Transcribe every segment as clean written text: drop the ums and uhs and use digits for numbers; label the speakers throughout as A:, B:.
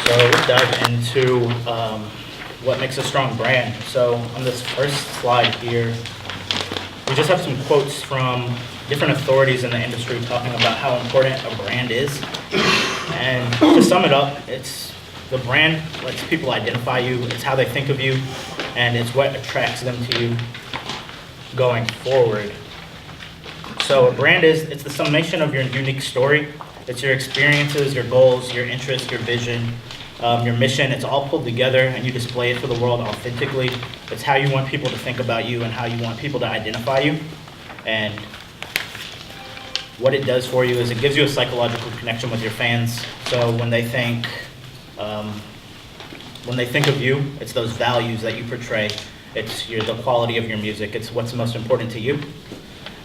A: So let's dive into what makes a strong brand. So on this first slide here, we just have some quotes from different authorities in the industry talking about how important a brand is. And to sum it up, it's the brand lets people identify you, it's how they think of you, and it's what attracts them to you going forward. So a brand it's the summation of your unique story. It's your experiences, your goals, your interests, your vision, your mission. It's all pulled together and you display it for the world authentically. It's how you want people to think about you and how you want people to identify you. And what it does for you is it gives you a psychological connection with your fans. So when they think of you, it's those values that you portray. It's the quality of your music. It's what's most important to you.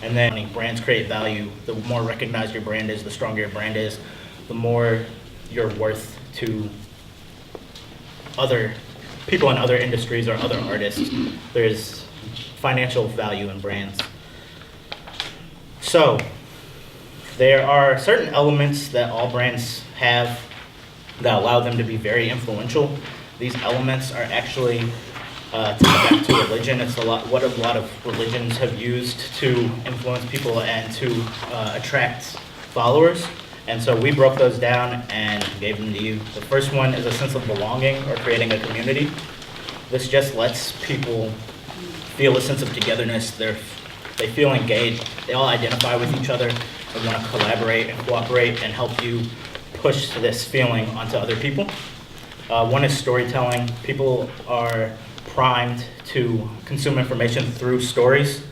A: And then brands create value. The more recognized your brand is, the stronger your brand is, the more you're worth to other people in other industries or other artists. There's financial value in brands. So there are certain elements that all brands have that allow them to be very influential. These elements are actually tied back to religion. It's what a lot of religions have used to influence people and to attract followers. And so we broke those down and gave them to you. The first one is a sense of belonging or creating a community. This just lets people feel a sense of togetherness. They feel engaged. They all identify with each other. They want to collaborate and cooperate and help you push this feeling onto other people. One is storytelling. People are primed to consume information through stories.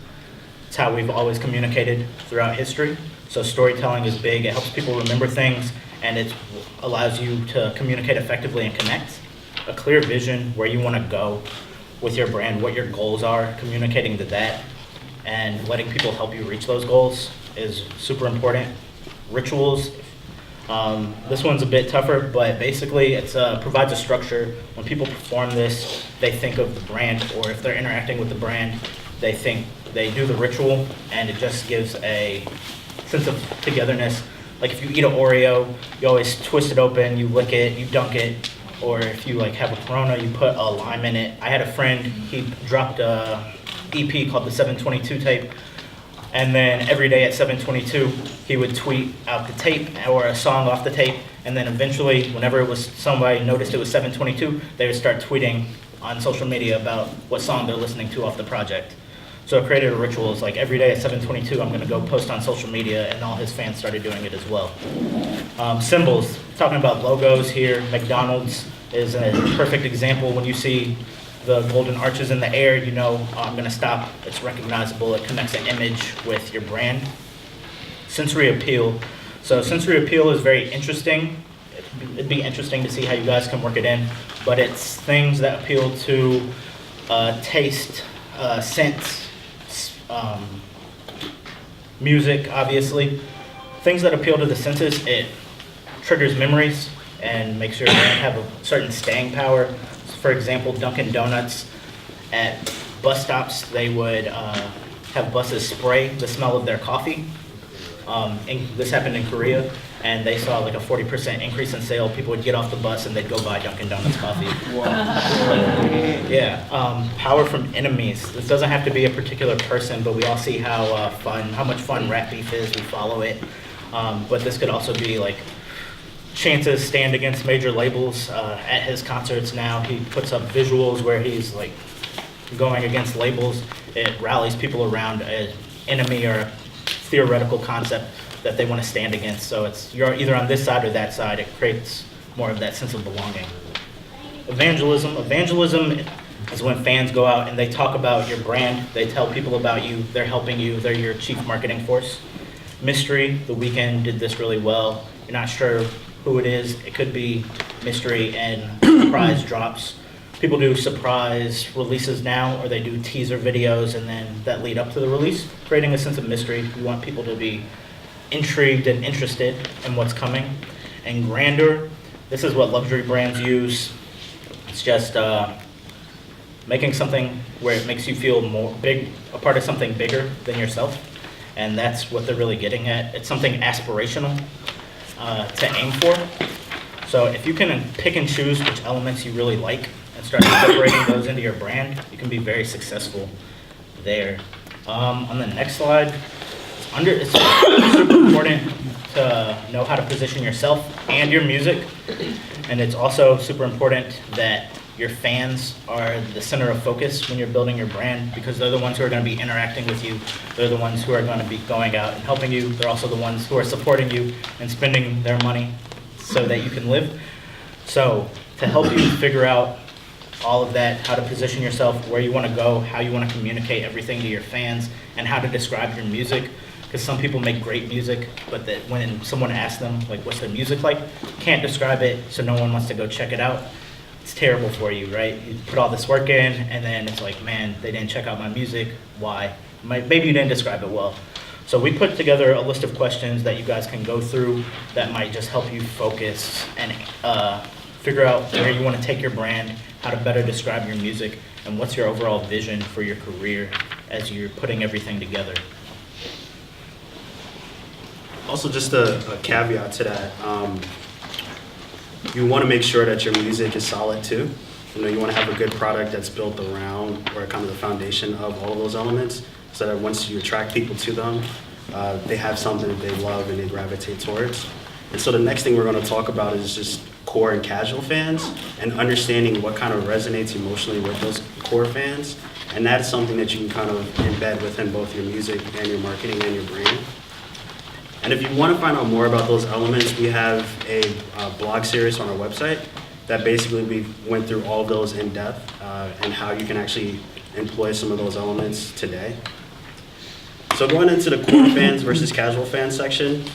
A: It's how we've always communicated throughout history. So storytelling is big. It helps people remember things, and it allows you to communicate effectively and connect. A clear vision, where you want to go with your brand, what your goals are, communicating to that, and letting people help you reach those goals is super important. Rituals. This one's a bit tougher, but basically it provides a structure. When people perform this, they think of the brand, or if they're interacting with the brand, they do the ritual, and it just gives a sense of togetherness. Like if you eat an Oreo, you always twist it open, you lick it, you dunk it, or if you have a Corona, you put a lime in it. I had a friend, he dropped a EP called the 722 tape, and then every day at 7:22, he would tweet out the tape or a song off the tape, and then eventually, whenever somebody noticed it was 7:22, they would start tweeting on social media about what song they're listening to off the project. So it created a ritual. It's like every day at 7:22, I'm going to go post on social media, and all his fans started doing it as well. Symbols, talking about logos here, McDonald's is a perfect example. When you see the golden arches in the air, you know, I'm going to stop. It's recognizable. It connects an image with your brand. Sensory appeal. So sensory appeal is very interesting. It'd be interesting to see how you guys can work it in, but it's things that appeal to taste, scent, music, obviously. Things that appeal to the senses, it triggers memories and makes your brand have a certain staying power. For example, Dunkin' Donuts, at bus stops, they would have buses spray the smell of their coffee. This happened in Korea, and they saw like a 40% increase in sale. People would get off the bus and they'd go buy Dunkin' Donuts coffee. Yeah. Power from enemies. This doesn't have to be a particular person, but we all see how much fun rap beef is. We follow it. But this could also be like Chance's stand against major labels. At his concerts now, he puts up visuals where he's like going against labels. It rallies people around an enemy or a theoretical concept that they want to stand against. So you're either on this side or that side. It creates more of that sense of belonging. Evangelism. Evangelism is when fans go out and they talk about your brand. They tell people about you. They're helping you. They're your chief marketing force. Mystery. The Weeknd did this really well. You're not sure who it is. It could be mystery and surprise drops. People do surprise releases now, or they do teaser videos and then that lead up to the release, creating a sense of mystery. We want people to be intrigued and interested in what's coming. And grandeur, this is what luxury brands use. It's just making something where it makes you feel a part of something bigger than yourself. And that's what they're really getting at. It's something aspirational to aim for. So if you can pick and choose which elements you really like and start incorporating those into your brand, you can be very successful there. On the next slide, it's super important to know how to position yourself and your music. And it's also super important that your fans are the center of focus when you're building your brand, because they're the ones who are going to be interacting with you. They're the ones who are going to be going out and helping you. They're also the ones who are supporting you and spending their money so that you can live. So to help you figure out all of that, how to position yourself, where you want to go, how you want to communicate everything to your fans, and how to describe your music. Because some people make great music, but that when someone asks them, like, what's their music like, can't describe it, so no one wants to go check it out. It's terrible for you, right? You put all this work in, and then it's like, man, they didn't check out my music. Why? Maybe you didn't describe it well. So we put together a list of questions that you guys can go through that might just help you focus and figure out where you want to take your brand, how to better describe your music, and what's your overall vision for your career as you're putting everything together.
B: Also, just a caveat to that, you want to make sure that your music is solid too. You want to have a good product that's built around or kind of the foundation of all of those elements, so that once you attract people to them, they have something that they love and they gravitate towards. And so the next thing we're going to talk about is just core and casual fans and understanding what kind of resonates emotionally with those core fans. And that is something that you can kind of embed within both your music and your marketing and your brand. And if you want to find out more about those elements, we have a blog series on our website that basically we went through all of those in depth and how you can actually employ some of those elements today. So going into the core fans versus casual fans section,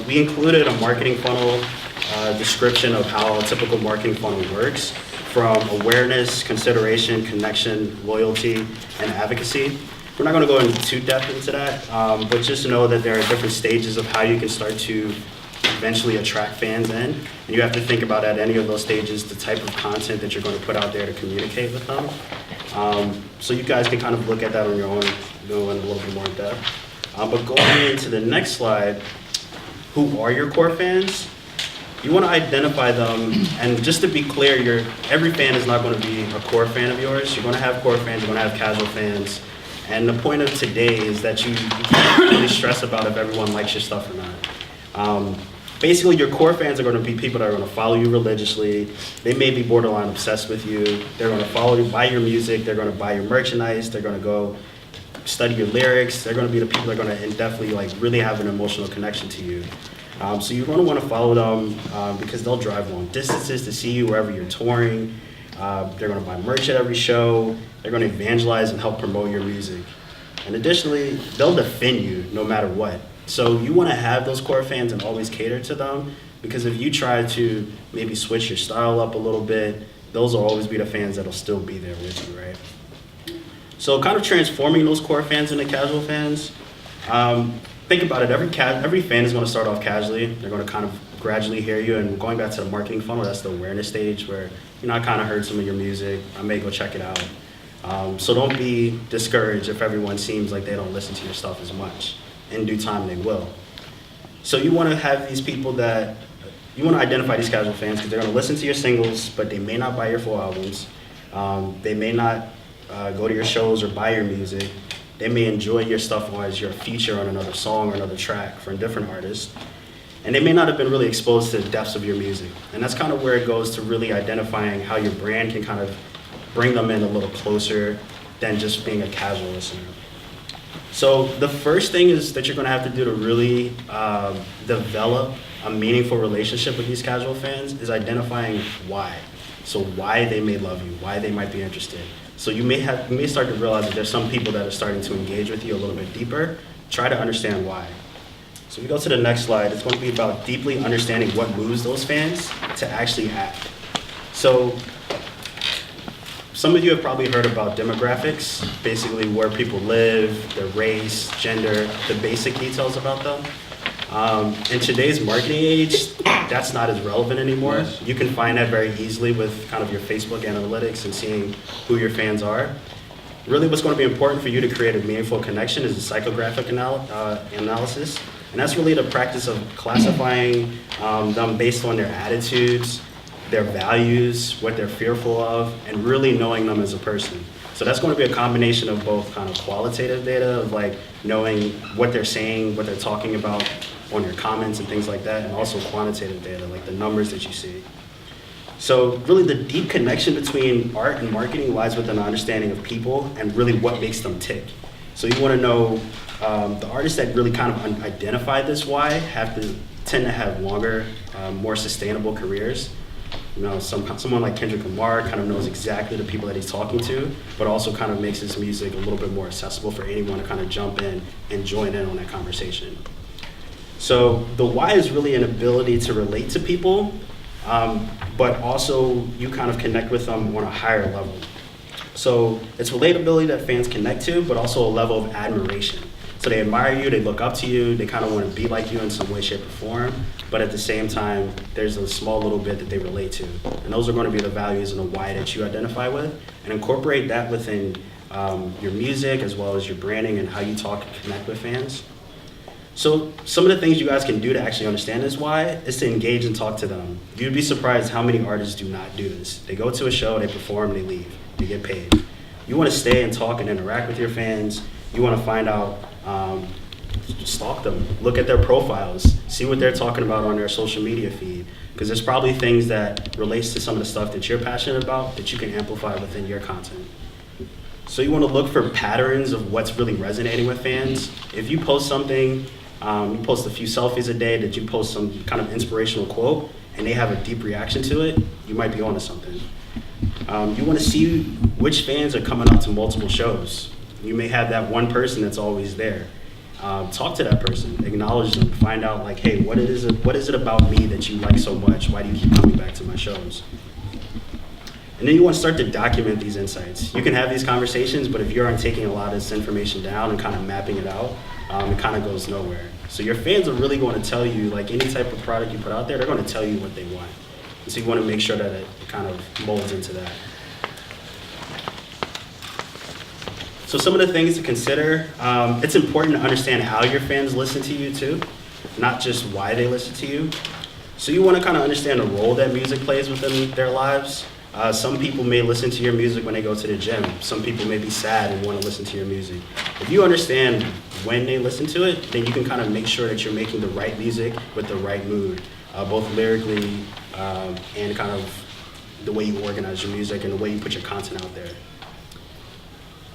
B: we included a marketing funnel description of how a typical marketing funnel works, from awareness, consideration, connection, loyalty, and advocacy. We're not going to go into too depth into that, but just know that there are different stages of how you can start to eventually attract fans in. And you have to think about at any of those stages the type of content that you're going to put out there to communicate with them. So you guys can kind of look at that on your own, go in a little bit more in depth. But going into the next slide, who are your core fans? You want to identify them, and just to be clear, every fan is not going to be a core fan of yours. You're going to have core fans, you're going to have casual fans. And the point of today is that you can't really stress about if everyone likes your stuff or not. Basically, your core fans are going to be people that are going to follow you religiously. They may be borderline obsessed with you. They're going to follow you, buy your music. They're going to buy your merchandise. They're going to go study your lyrics. They're going to be the people that are going to definitely really have an emotional connection to you. So you're going to want to follow them because they'll drive long distances to see you wherever you're touring. They're going to buy merch at every show. They're going to evangelize and help promote your music. And additionally, they'll defend you no matter what. So you want to have those core fans and always cater to them, because if you try to maybe switch your style up a little bit, those will always be the fans that'll still be there with you, right? So kind of transforming those core fans into casual fans. Think about it, every fan is going to start off casually. They're going to kind of gradually hear you, and going back to the marketing funnel, that's the awareness stage where, I kind of heard some of your music, I may go check it out. So don't be discouraged if everyone seems like they don't listen to your stuff as much. In due time, they will. So you want to have these people you want to identify these casual fans because they're going to listen to your singles, but they may not buy your full albums. They may not go to your shows or buy your music. They may enjoy your stuff as your feature on another song or another track for a different artist. And they may not have been really exposed to the depths of your music. And that's kind of where it goes to really identifying how your brand can kind of bring them in a little closer than just being a casual listener. So the first thing is that you're going to have to do to really develop a meaningful relationship with these casual fans is identifying why. So why they may love you, why they might be interested. So you may start to realize that there's some people that are starting to engage with you a little bit deeper. Try to understand why. So we go to the next slide. It's going to be about deeply understanding what moves those fans to actually act. So some of you have probably heard about demographics, basically where people live, their race, gender, the basic details about them. In today's marketing age, that's not as relevant anymore. Yes. You can find that very easily with kind of your Facebook analytics and seeing who your fans are. Really what's going to be important for you to create a meaningful connection is a psychographic analysis. And that's really the practice of classifying them based on their attitudes, their values, what they're fearful of, and really knowing them as a person. So that's going to be a combination of both kind of qualitative data of like knowing what they're saying, what they're talking about on their comments and things like that, and also quantitative data, like the numbers that you see. So really the deep connection between art and marketing lies within an understanding of people and really what makes them tick. So you want to know the artists that really kind of identify this why tend to have longer, more sustainable careers. You know, someone like Kendrick Lamar kind of knows exactly the people that he's talking to, but also kind of makes his music a little bit more accessible for anyone to kind of jump in and join in on that conversation. So the why is really an ability to relate to people, but also you kind of connect with them on a higher level. So it's relatability that fans connect to, but also a level of admiration. So they admire you, they look up to you, they kind of want to be like you in some way, shape, or form, but at the same time, there's a small little bit that they relate to. And those are going to be the values and the why that you identify with, and incorporate that within your music as well as your branding and how you talk and connect with fans. So some of the things you guys can do to actually understand this why is to engage and talk to them. You'd be surprised how many artists do not do this. They go to a show, they perform, they leave, they get paid. You want to stay and talk and interact with your fans. You want to find out, stalk them, look at their profiles, see what they're talking about on their social media feed, because there's probably things that relates to some of the stuff that you're passionate about that you can amplify within your content. So you want to look for patterns of what's really resonating with fans. If you post something, you post a few selfies a day, that you post some kind of inspirational quote, and they have a deep reaction to it, you might be onto something. You want to see which fans are coming out to multiple shows. You may have that one person that's always there. Talk to that person, acknowledge them, find out like, hey, what is it about me that you like so much? Why do you keep coming back to my shows? And then you want to start to document these insights. You can have these conversations, but if you aren't taking a lot of this information down and kind of mapping it out, it kind of goes nowhere. So your fans are really going to tell you, like any type of product you put out there, they're going to tell you what they want. And so you want to make sure that it kind of molds into that. So some of the things to consider, it's important to understand how your fans listen to you too, not just why they listen to you. So you want to kind of understand the role that music plays within their lives. Some people may listen to your music when they go to the gym. Some people may be sad and want to listen to your music. If you understand when they listen to it, then you can kind of make sure that you're making the right music with the right mood, both lyrically and kind of the way you organize your music and the way you put your content out there.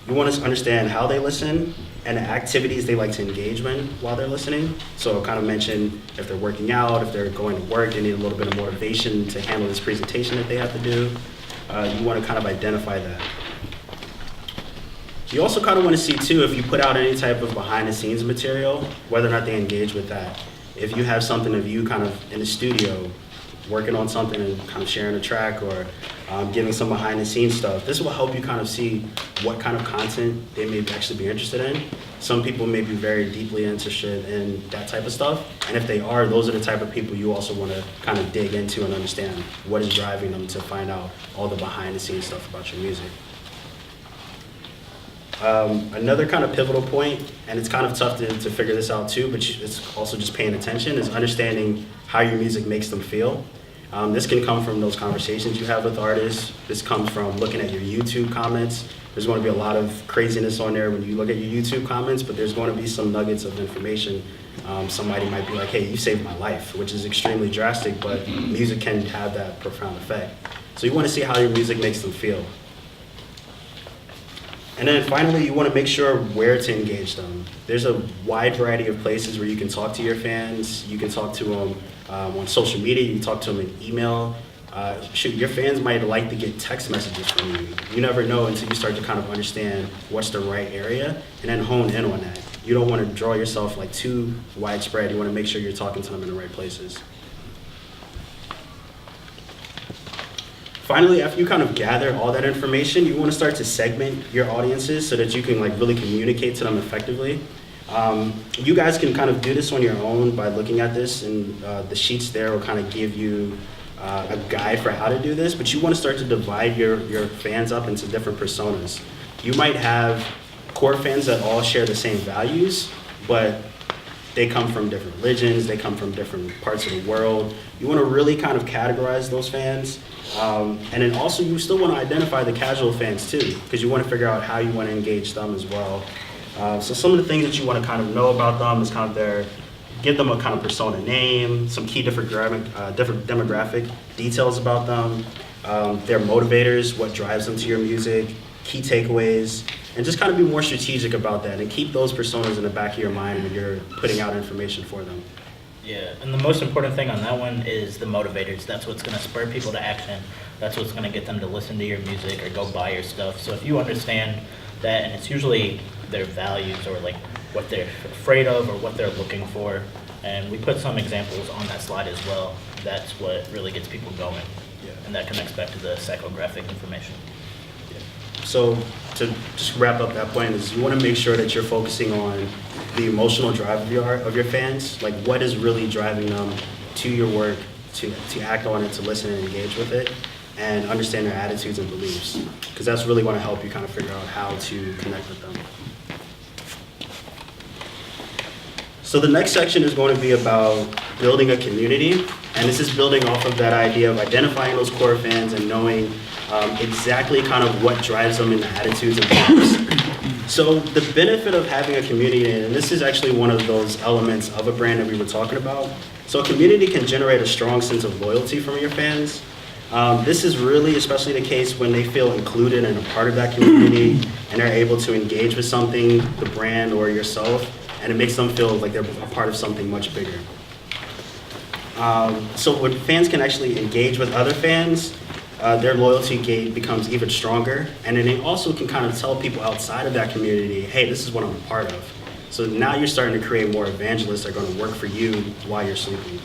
B: You want to understand how they listen and the activities they like to engage in while they're listening. So I'll kind of mention if they're working out, if they're going to work, they need a little bit of motivation to handle this presentation that they have to do. You want to kind of identify that. You also kind of want to see too, if you put out any type of behind the scenes material, whether or not they engage with that. If you have something of you kind of in the studio, working on something and kind of sharing a track or giving some behind the scenes stuff, this will help you kind of see what kind of content they may actually be interested in. Some people may be very deeply interested in that type of stuff. And if they are, those are the type of people you also want to kind of dig into and understand what is driving them to find out all the behind the scenes stuff about your music. Another kind of pivotal point, and it's kind of tough to figure this out too, but it's also just paying attention, is understanding how your music makes them feel. This can come from those conversations you have with artists. This comes from looking at your YouTube comments. There's going to be a lot of craziness on there when you look at your YouTube comments, but there's going to be some nuggets of information. Somebody might be like, hey, you saved my life, which is extremely drastic, but music can have that profound effect. So you want to see how your music makes them feel. And then finally, you want to make sure where to engage them. There's a wide variety of places where you can talk to your fans. You can talk to them on social media. You can talk to them in email. Your fans might like to get text messages from you. You never know until you start to kind of understand what's the right area and then hone in on that. You don't want to draw yourself like too widespread. You want to make sure you're talking to them in the right places. Finally, after you kind of gather all that information, you want to start to segment your audiences so that you can like really communicate to them effectively. You guys can kind of do this on your own by looking at this, and the sheets there will kind of give you a guide for how to do this, but you want to start to divide your fans up into different personas. You might have core fans that all share the same values, but they come from different religions, they come from different parts of the world. You want to really kind of categorize those fans. And then also you still want to identify the casual fans too, because you want to figure out how you want to engage them as well. So some of the things that you want to kind of know about them is kind of give them a kind of persona name, some key different demographic details about them, their motivators, what drives them to your music, key takeaways, and just kind of be more strategic about that and keep those personas in the back of your mind when you're putting out information for them.
A: Yeah, and the most important thing on that one is the motivators. That's what's going to spur people to action. That's what's going to get them to listen to your music or go buy your stuff. So if you understand that, and it's usually their values or like what they're afraid of or what they're looking for, and we put some examples on that slide as well, that's what really gets people going.
B: Yeah.
A: And that connects back to the psychographic information.
B: So to just wrap up that point is you want to make sure that you're focusing on the emotional drive of your fans, like what is really driving them to your work, to act on it, to listen and engage with it, and understand their attitudes and beliefs, because that's really going to help you kind of figure out how to connect with them. So the next section is going to be about building a community, and this is building off of that idea of identifying those core fans and knowing exactly kind of what drives them in the attitudes and beliefs. So the benefit of having a community, and this is actually one of those elements of a brand that we were talking about. So a community can generate a strong sense of loyalty from your fans. This is really especially the case when they feel included and a part of that community and they're able to engage with something, the brand or yourself, and it makes them feel like they're a part of something much bigger. So when fans can actually engage with other fans, their loyalty gate becomes even stronger, and then they also can kind of tell people outside of that community, hey, this is what I'm a part of. So now you're starting to create more evangelists that are going to work for you while you're sleeping.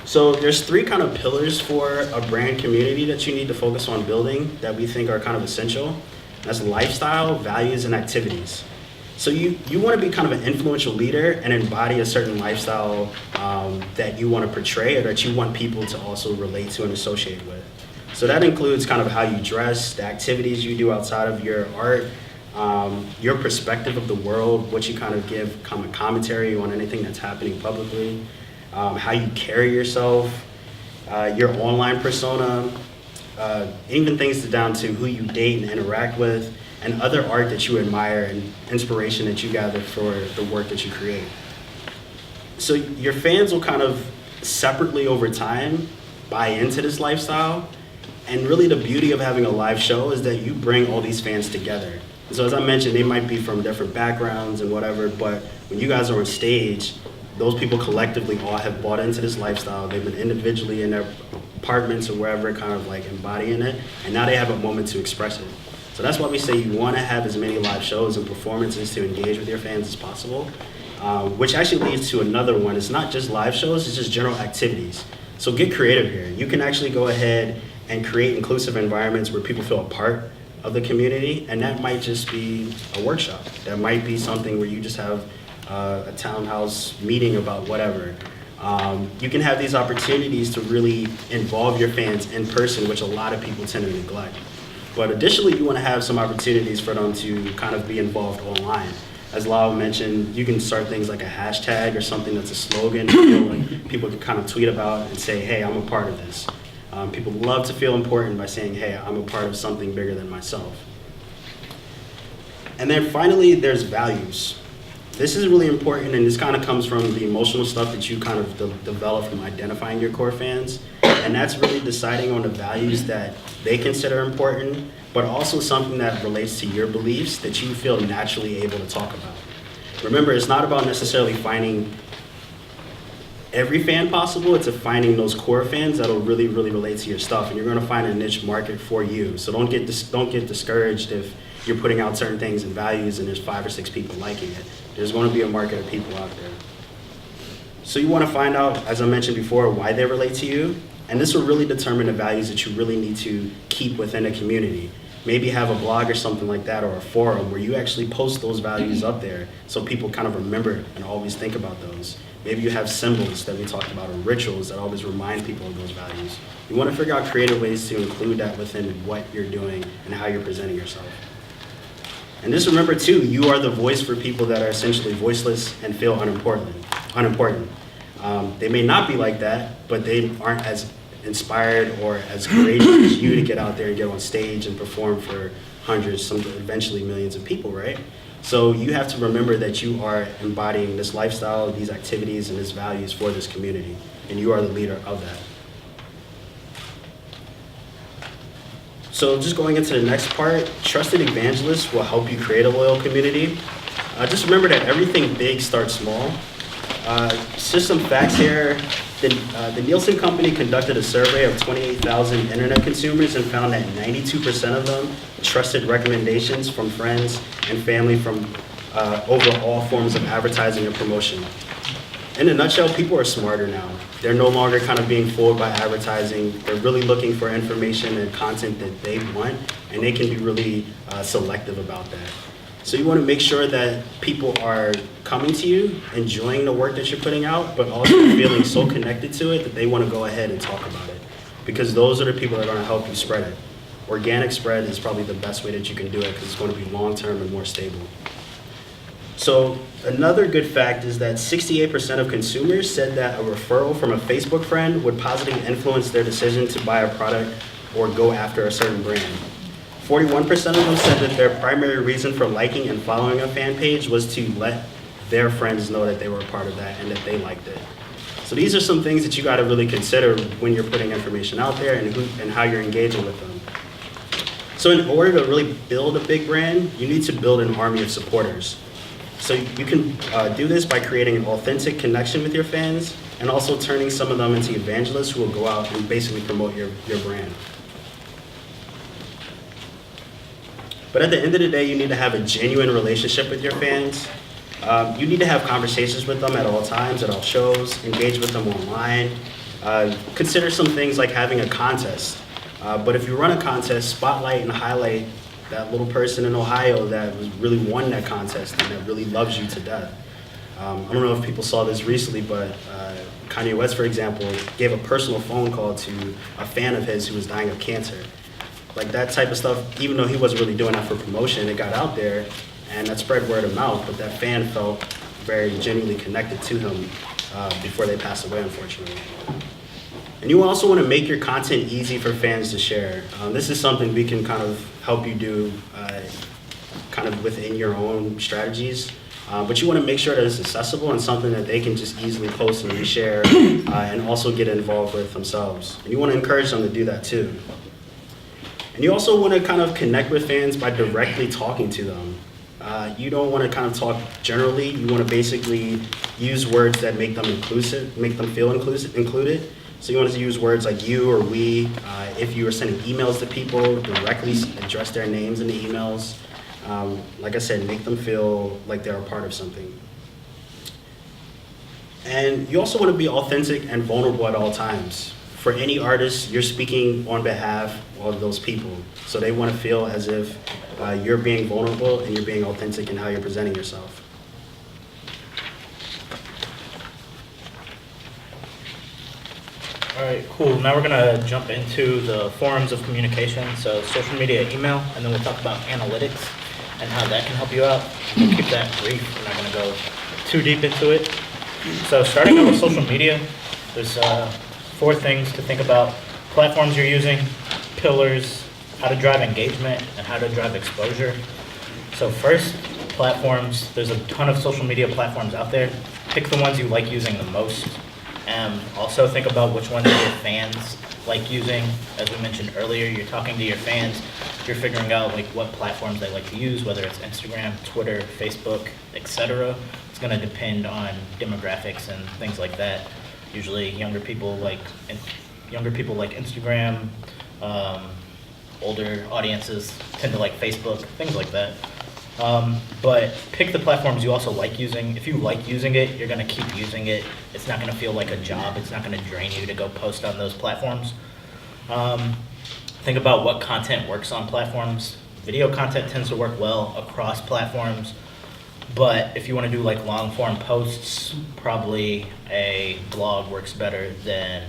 B: So there's 3 kind of pillars for a brand community that you need to focus on building that we think are kind of essential. That's lifestyle, values, and activities. So you want to be kind of an influential leader and embody a certain lifestyle that you want to portray or that you want people to also relate to and associate with. So that includes kind of how you dress, the activities you do outside of your art, your perspective of the world, what you kind of give commentary on anything that's happening publicly, how you carry yourself, your online persona, even things down to who you date and interact with, and other art that you admire and inspiration that you gather for the work that you create. So your fans will kind of separately over time buy into this lifestyle. And really the beauty of having a live show is that you bring all these fans together. So as I mentioned, they might be from different backgrounds and whatever, but when you guys are on stage, those people collectively all have bought into this lifestyle. They've been individually in their apartments or wherever kind of like embodying it, and now they have a moment to express it. So that's why we say you want to have as many live shows and performances to engage with your fans as possible, which actually leads to another one. It's not just live shows, it's just general activities. So get creative here. You can actually go ahead and create inclusive environments where people feel a part of the community, and that might just be a workshop. That might be something where you just have a townhouse meeting about whatever. You can have these opportunities to really involve your fans in person, which a lot of people tend to neglect. But additionally, you want to have some opportunities for them to kind of be involved online. As Lyle mentioned, you can start things like a hashtag or something that's a slogan like people can kind of tweet about and say, hey, I'm a part of this. People love to feel important by saying, hey, I'm a part of something bigger than myself. And then finally, there's values. This is really important, and this kind of comes from the emotional stuff that you kind of develop from identifying your core fans. And that's really deciding on the values that they consider important, but also something that relates to your beliefs that you feel naturally able to talk about. Remember, it's not about necessarily finding every fan possible, it's finding those core fans that'll really, really relate to your stuff, and you're going to find a niche market for you. So don't get discouraged if you're putting out certain things and values and there's 5 or 6 people liking it. There's going to be a market of people out there. So you want to find out, as I mentioned before, why they relate to you, and this will really determine the values that you really need to keep within a community. Maybe have a blog or something like that, or a forum where you actually post those values up there so people kind of remember and always think about those. Maybe you have symbols that we talked about, or rituals that always remind people of those values. You want to figure out creative ways to include that within what you're doing and how you're presenting yourself. And just remember too, you are the voice for people that are essentially voiceless and feel unimportant. They may not be like that, but they aren't as inspired or as courageous as you to get out there and get on stage and perform for hundreds, some eventually millions of people, right? So you have to remember that you are embodying this lifestyle, these activities, and these values for this community, and you are the leader of that. So just going into the next part, trusted evangelists will help you create a loyal community. Just remember that everything big starts small. Just some facts here. The Nielsen Company conducted a survey of 28,000 internet consumers and found that 92% of them trusted recommendations from friends and family from over all forms of advertising and promotion. In a nutshell, people are smarter now. They're no longer kind of being fooled by advertising. They're really looking for information and content that they want, and they can be really selective about that. So you want to make sure that people are coming to you, enjoying the work that you're putting out, but also feeling so connected to it that they want to go ahead and talk about it. Because those are the people that are going to help you spread it. Organic spread is probably the best way that you can do it because it's going to be long-term and more stable. So another good fact is that 68% of consumers said that a referral from a Facebook friend would positively influence their decision to buy a product or go after a certain brand. 41% of them said that their primary reason for liking and following a fan page was to let their friends know that they were a part of that and that they liked it. So these are some things that you got to really consider when you're putting information out there and how you're engaging with them. So in order to really build a big brand, you need to build an army of supporters. So you can do this by creating an authentic connection with your fans and also turning some of them into evangelists who will go out and basically promote your brand. But at the end of the day, you need to have a genuine relationship with your fans. You need to have conversations with them at all times, at all shows, engage with them online. Consider some things like having a contest. But if you run a contest, spotlight and highlight that little person in Ohio that really won that contest and that really loves you to death. I don't know if people saw this recently, but Kanye West, for example, gave a personal phone call to a fan of his who was dying of cancer. Like that type of stuff, even though he wasn't really doing that for promotion, it got out there and that spread word of mouth, but that fan felt very genuinely connected to him before they passed away, unfortunately. And you also want to make your content easy for fans to share. This is something we can kind of help you do kind of within your own strategies. But you want to make sure that it's accessible and something that they can just easily post and reshare and also get involved with themselves. And you want to encourage them to do that too. And you also want to kind of connect with fans by directly talking to them. You don't want to kind of talk generally. You want to basically use words that make them inclusive, make them feel included. So you want to use words like you or we. If you are sending emails to people, directly address their names in the emails. Like I said, make them feel like they're a part of something. And you also want to be authentic and vulnerable at all times. For any artist, you're speaking on behalf of those people. So they want to feel as if you're being vulnerable and you're being authentic in how you're presenting yourself.
A: All right, cool. Now we're gonna jump into the forms of communication. So social media, email, and then we'll talk about analytics and how that can help you out. We'll keep that brief. We're not gonna go too deep into it. So starting out with social media, there's 4 things to think about. Platforms you're using, pillars, how to drive engagement, and how to drive exposure. So first, platforms. There's a ton of social media platforms out there. Pick the ones you like using the most. Also think about which ones your fans like using. As we mentioned earlier, you're talking to your fans. You're figuring out like what platforms they like to use, whether it's Instagram, Twitter, Facebook, etc. It's going to depend on demographics and things like that. Usually younger people like Instagram. Older audiences tend to like Facebook, things like that. But pick the platforms you also like using. If you like using it, you're going to keep using it. It's not going to feel like a job. It's not going to drain you to go post on those platforms. Think about what content works on platforms. Video content tends to work well across platforms. But if you want to do like long form posts, probably a blog works better than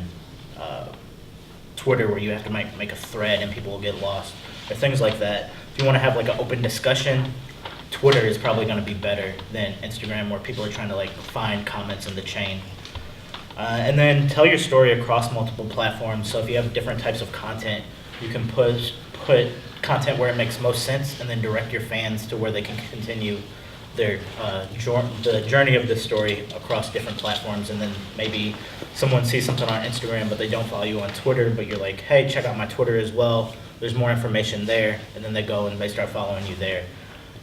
A: Twitter, where you have to make a thread and people will get lost, or things like that. If you want to have like an open discussion, Twitter is probably going to be better than Instagram, where people are trying to like find comments in the chain. And then tell your story across multiple platforms. So if you have different types of content, you can put content where it makes most sense, and then direct your fans to where they can continue their the journey of this story across different platforms. And then maybe someone sees something on Instagram, but they don't follow you on Twitter, but you're like, hey, check out my Twitter as well. There's more information there, and then they go and they start following you there.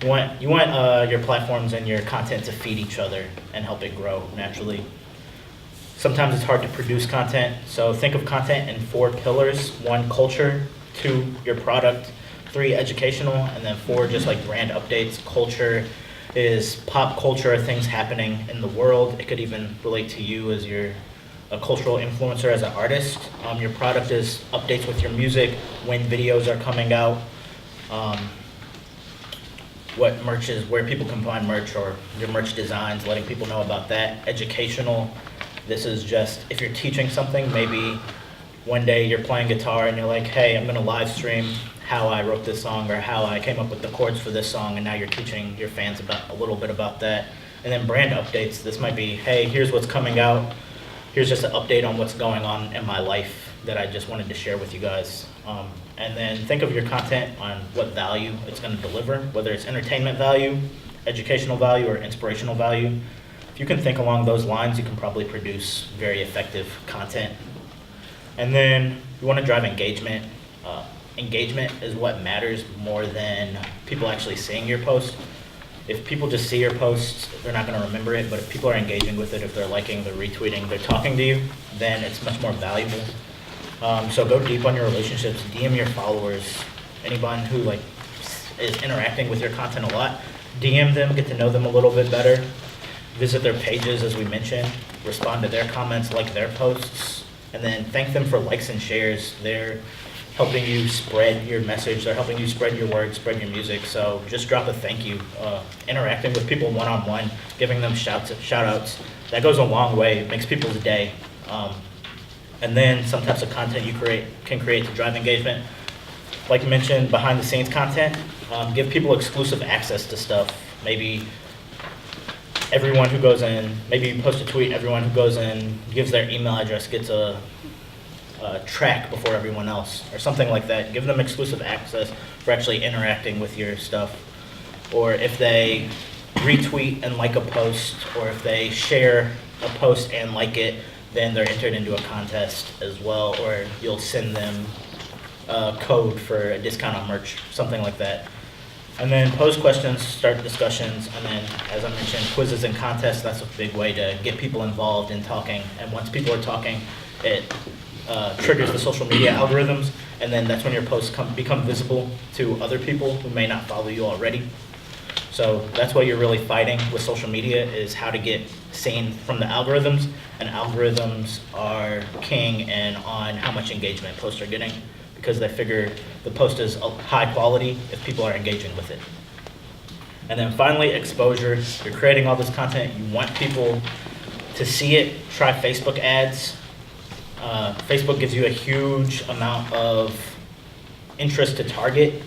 A: You want your platforms and your content to feed each other and help it grow naturally. Sometimes it's hard to produce content, so think of content in 4 pillars. 1, culture. 2, your product. 3, educational. And then 4, just like brand updates. Culture is pop culture, things happening in the world. It could even relate to you as you're a cultural influencer, as an artist. Your product is updates with your music, when videos are coming out, what merch is, where people can find merch, or your merch designs, letting people know about that. Educational, this is just if you're teaching something, maybe one day you're playing guitar and you're like, hey, I'm gonna live stream how I wrote this song or how I came up with the chords for this song, and now you're teaching your fans about a little bit about that. And then brand updates, this might be, hey, here's what's coming out, here's just an update on what's going on in my life that I just wanted to share with you guys. And then think of your content on what value it's going to deliver, whether it's entertainment value, educational value, or inspirational value. If you can think along those lines, you can probably produce very effective content. And then you want to drive engagement. Engagement is what matters more than people actually seeing your post. If people just see your posts, they're not going to remember it, but if people are engaging with it, if they're liking, they're retweeting, they're talking to you, then it's much more valuable. So go deep on your relationships, DM your followers, anyone who like is interacting with your content a lot, DM them, get to know them a little bit better, visit their pages as we mentioned, respond to their comments, like their posts, and then thank them for likes and shares. They're helping you spread your message, they're helping you spread your word, spread your music, so just drop a thank you. Interacting with people one-on-one, giving them shout-outs, that goes a long way, it makes people's day. And then some types of content you can create to drive engagement. Like you mentioned, behind the scenes content, give people exclusive access to stuff. Maybe everyone who goes in, maybe you post a tweet, everyone who goes in, gives their email address, gets a track before everyone else, or something like that. Give them exclusive access for actually interacting with your stuff. Or if they retweet and like a post, or if they share a post and like it, then they're entered into a contest as well, or you'll send them a code for a discount on merch, something like that. And then pose questions, start discussions, and then, as I mentioned, quizzes and contests. That's a big way to get people involved in talking. And once people are talking, it triggers the social media algorithms, and then that's when your posts become visible to other people who may not follow you already. So that's what you're really fighting with social media, is how to get seen from the algorithms, and algorithms are king and on how much engagement posts are getting, because they figure the post is high quality if people are engaging with it. And then finally, exposure. You're creating all this content, you want people to see it. Try Facebook ads. Facebook gives you a huge amount of interest to target.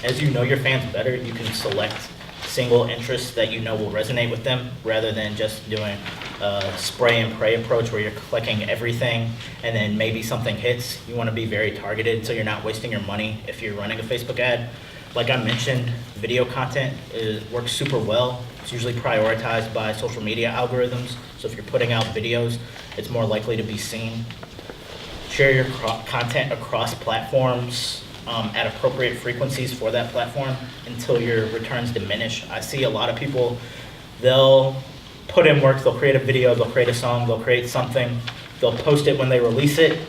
A: As you know your fans better, you can select single interests that you know will resonate with them, rather than just doing a spray and pray approach where you're clicking everything and then maybe something hits. You want to be very targeted so you're not wasting your money if you're running a Facebook ad. Like I mentioned, video content works super well. It's usually prioritized by social media algorithms. So if you're putting out videos, it's more likely to be seen. Share your content across platforms at appropriate frequencies for that platform until your returns diminish. I see a lot of people, they'll put in work, they'll create a video, they'll create a song, they'll create something, they'll post it when they release it,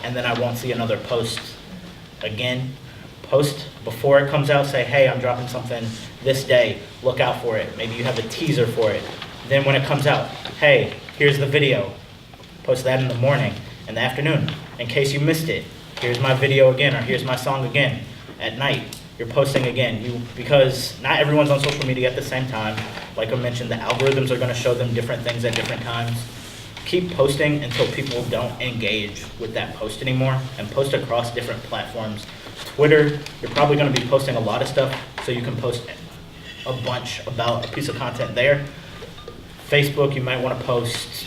A: and then I won't see another post again. Post before it comes out, say, hey, I'm dropping something this day, look out for it. Maybe you have a teaser for it. Then when it comes out, hey, here's the video. Post that in the morning, in the afternoon, in case you missed it. Here's my video again, or here's my song again. At night, you're posting again. Because not everyone's on social media at the same time. Like I mentioned, the algorithms are gonna show them different things at different times. Keep posting until people don't engage with that post anymore, and post across different platforms. Twitter, you're probably gonna be posting a lot of stuff, so you can post a bunch about a piece of content there. Facebook, you might want to post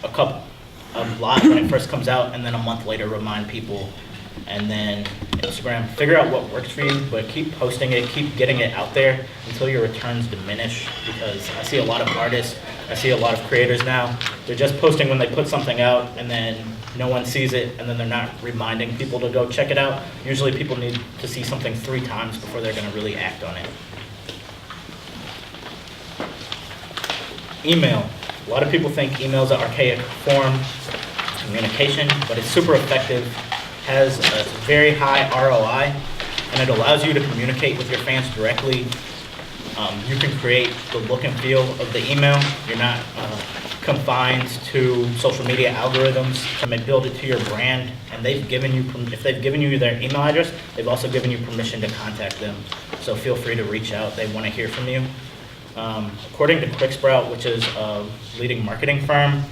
A: a lot when it first comes out, and then a month later remind people. And then Instagram, figure out what works for you, but keep posting it, keep getting it out there until your returns diminish, because I see a lot of artists, I see a lot of creators now, they're just posting when they put something out and then no one sees it, and then they're not reminding people to go check it out. Usually people need to see something 3 times before they're gonna really act on it. Email. A lot of people think email is an archaic form of communication, but it's super effective, has a very high ROI, and it allows you to communicate with your fans directly. You can create the look and feel of the email. You're not confined to social media algorithms. To build it to your brand, and they've given you, if they've given you their email address, they've also given you permission to contact them. So feel free to reach out. They want to hear from you. According to QuickSprout, which is a leading marketing firm,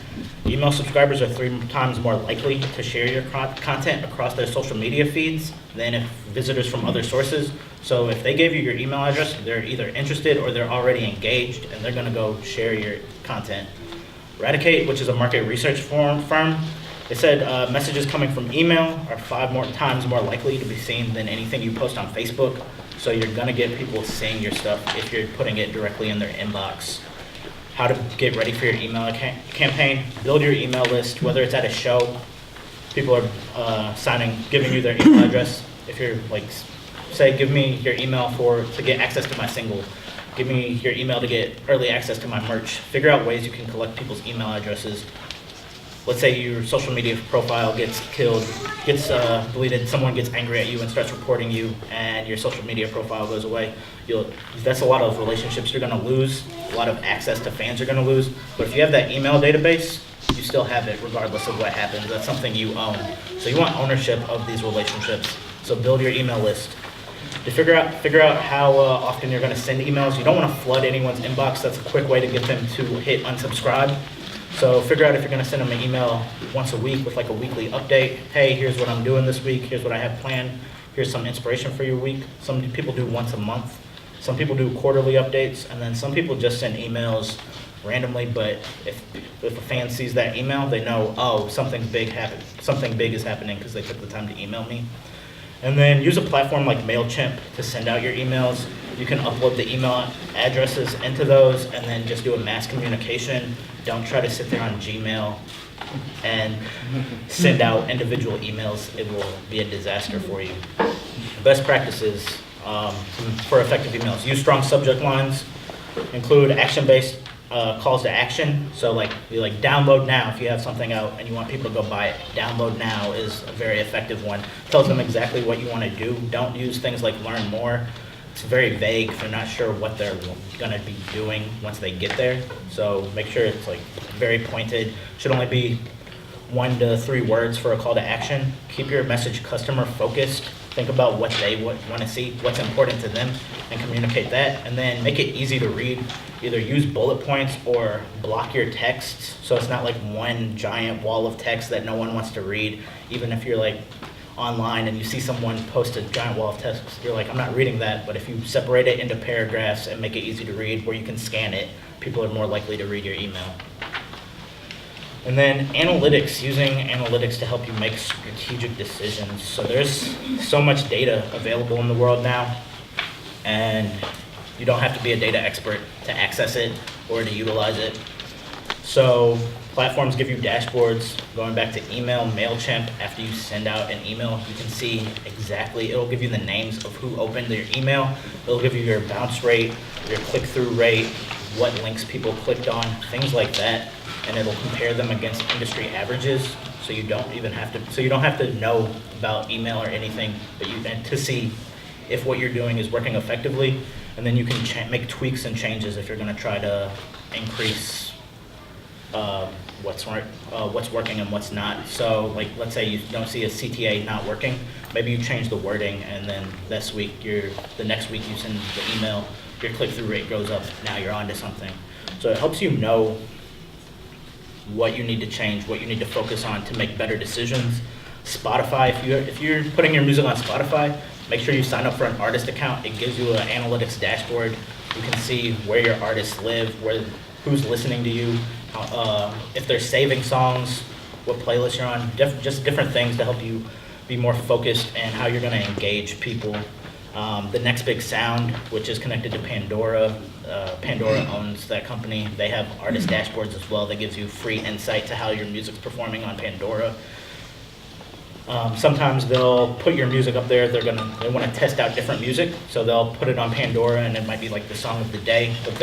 A: email subscribers are 3 times more likely to share your content across their social media feeds than if visitors from other sources. So if they gave you your email address, they're either interested or they're already engaged, and they're going to go share your content. Radicate, which is a market research firm, they said messages coming from email are 5 times more likely to be seen than anything you post on Facebook. So you're gonna get people seeing your stuff if you're putting it directly in their inbox. How to get ready for your email campaign. Build your email list, whether it's at a show, people are giving you their email address. If you're like, say, give me your email to get access to my single. Give me your email to get early access to my merch. Figure out ways you can collect people's email addresses. Let's say your social media profile gets killed, gets deleted, someone gets angry at you and starts reporting you, and your social media profile goes away. That's a lot of relationships you're gonna lose, a lot of access to fans you're gonna lose. But if you have that email database, you still have it regardless of what happens. That's something you own. So you want ownership of these relationships. So build your email list. To figure out how often you're gonna send emails. You don't wanna flood anyone's inbox. That's a quick way to get them to hit unsubscribe. So figure out if you're gonna send them an email once a week with like a weekly update. Hey, here's what I'm doing this week. Here's what I have planned. Here's some inspiration for your week. Some people do once a month. Some people do quarterly updates, and then some people just send emails randomly. But if a fan sees that email, they know, oh, something big happened. Something big is happening because they took the time to email me. And then use a platform like MailChimp to send out your emails. You can upload the email addresses into those and then just do a mass communication. Don't try to sit there on Gmail and send out individual emails. It will be a disaster for you. Best practices for effective emails. Use strong subject lines. Include action-based calls to action. So like download now if you have something out and you want people to go buy it. Download now is a very effective one. Tells them exactly what you want to do. Don't use things like learn more. It's very vague. They're not sure what they're gonna be doing once they get there. So make sure it's like very pointed. Should only be 1 to 3 words for a call to action. Keep your message customer focused. Think about what they want to see, what's important to them, and communicate that. And then make it easy to read. Either use bullet points or block your text so it's not like one giant wall of text that no one wants to read. Even if you're like online and you see someone post a giant wall of text, you're like, I'm not reading that. But if you separate it into paragraphs and make it easy to read where you can scan it, people are more likely to read your email. And then analytics, using analytics to help you make strategic decisions. So there's so much data available in the world now, and you don't have to be a data expert to access it or to utilize it. So platforms give you dashboards, going back to email, MailChimp. After you send out an email, you can see exactly, it'll give you the names of who opened your email. It'll give you your bounce rate, your click-through rate, what links people clicked on, things like that. And it'll compare them against industry averages. So you don't have to know about email or anything, but to see if what you're doing is working effectively. And then you can make tweaks and changes if you're gonna try to increase what's working and what's not. So like, let's say you don't see a CTA not working, maybe you change the wording, and then the next week you send the email, your click-through rate goes up, now you're onto something. So it helps you know what you need to change, what you need to focus on to make better decisions. Spotify, if you're putting your music on Spotify, make sure you sign up for an artist account. It gives you an analytics dashboard. You can see where your artists live, who's listening to you, if they're saving songs, what playlist you're on, just different things to help you be more focused and how you're going to engage people. The Next Big Sound, which is connected to Pandora. Pandora owns that company. They have artist dashboards as well that gives you free insight to how your music's performing on Pandora. Sometimes they'll put your music up there. They want to test out different music, so they'll put it on Pandora, and it might be like the song of the day. But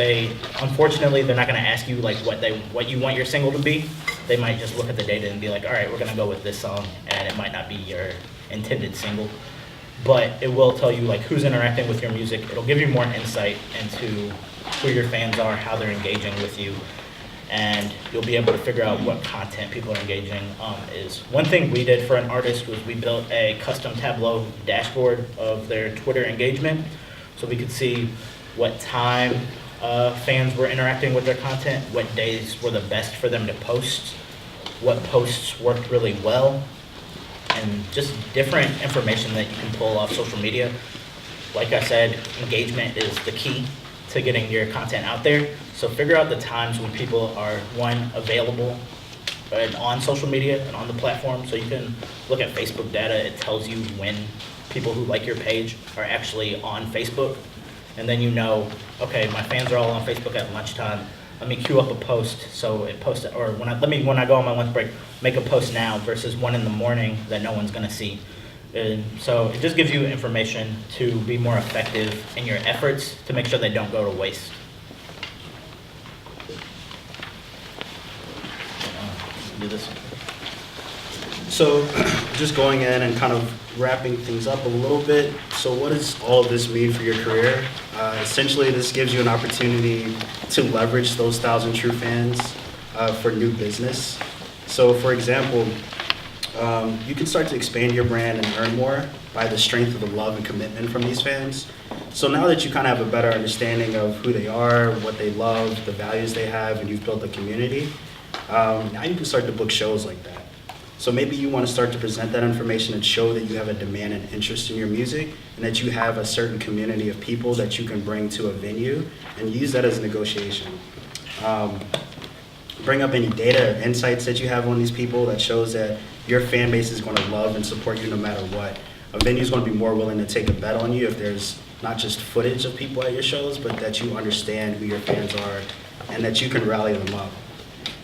A: unfortunately, they're not going to ask you like what you want your single to be. They might just look at the data and be like, all right, we're going to go with this song, and it might not be your intended single. But it will tell you like who's interacting with your music. It'll give you more insight into who your fans are, how they're engaging with you, and you'll be able to figure out what content people are engaging is. One thing we did for an artist was we built a custom Tableau dashboard of their Twitter engagement, so we could see what time fans were interacting with their content, what days were the best for them to post, what posts worked really well, and just different information that you can pull off social media. Like I said, engagement is the key to getting your content out there. So figure out the times when people are, one, available and on social media and on the platform. So you can look at Facebook data. It tells you when people who like your page are actually on Facebook. And then you know, okay, my fans are all on Facebook at lunchtime. Let me queue up a post, so it posts, or when I go on my lunch break, make a post now versus 1 in the morning that no one's gonna see. And so it just gives you information to be more effective in your efforts to make sure they don't go to waste. Do this.
B: So just going in and kind of wrapping things up a little bit. So what does all of this mean for your career? Essentially, this gives you an opportunity to leverage those 1,000 true fans for new business. So for example, you can start to expand your brand and earn more by the strength of the love and commitment from these fans. So now that you kind of have a better understanding of who they are, what they love, the values they have, and you've built a community, now you can start to book shows like that. So maybe you want to start to present that information and show that you have a demand and interest in your music, and that you have a certain community of people that you can bring to a venue and use that as a negotiation. Bring up any data or insights that you have on these people that shows that your fan base is going to love and support you no matter what. A venue is going to be more willing to take a bet on you if there's not just footage of people at your shows, but that you understand who your fans are and that you can rally them up.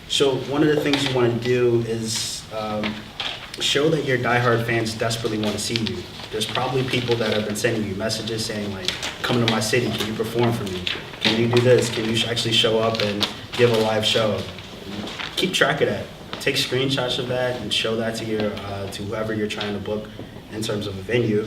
B: So one of the things you want to do is show that your diehard fans desperately want to see you. There's probably people that have been sending you messages saying like, come to my city, can you perform for me? Can you do this? Can you actually show up and give a live show? Keep track of that. Take screenshots of that and show that to to whoever you're trying to book in terms of a venue,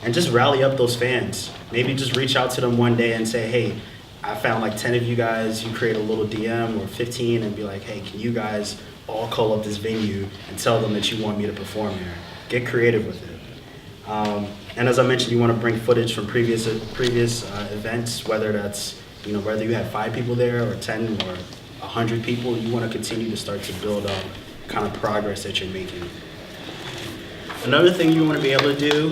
B: and just rally up those fans. Maybe just reach out to them one day and say, hey, I found like 10 of you guys. You create a little DM or 15 and be like, hey, can you guys all call up this venue and tell them that you want me to perform there? Get creative with it. And as I mentioned, you want to bring footage from previous events, whether that's, whether you had 5 people there or 10 or 100 people. You want to continue to start to build up kind of progress that you're making. Another thing you want to be able to do,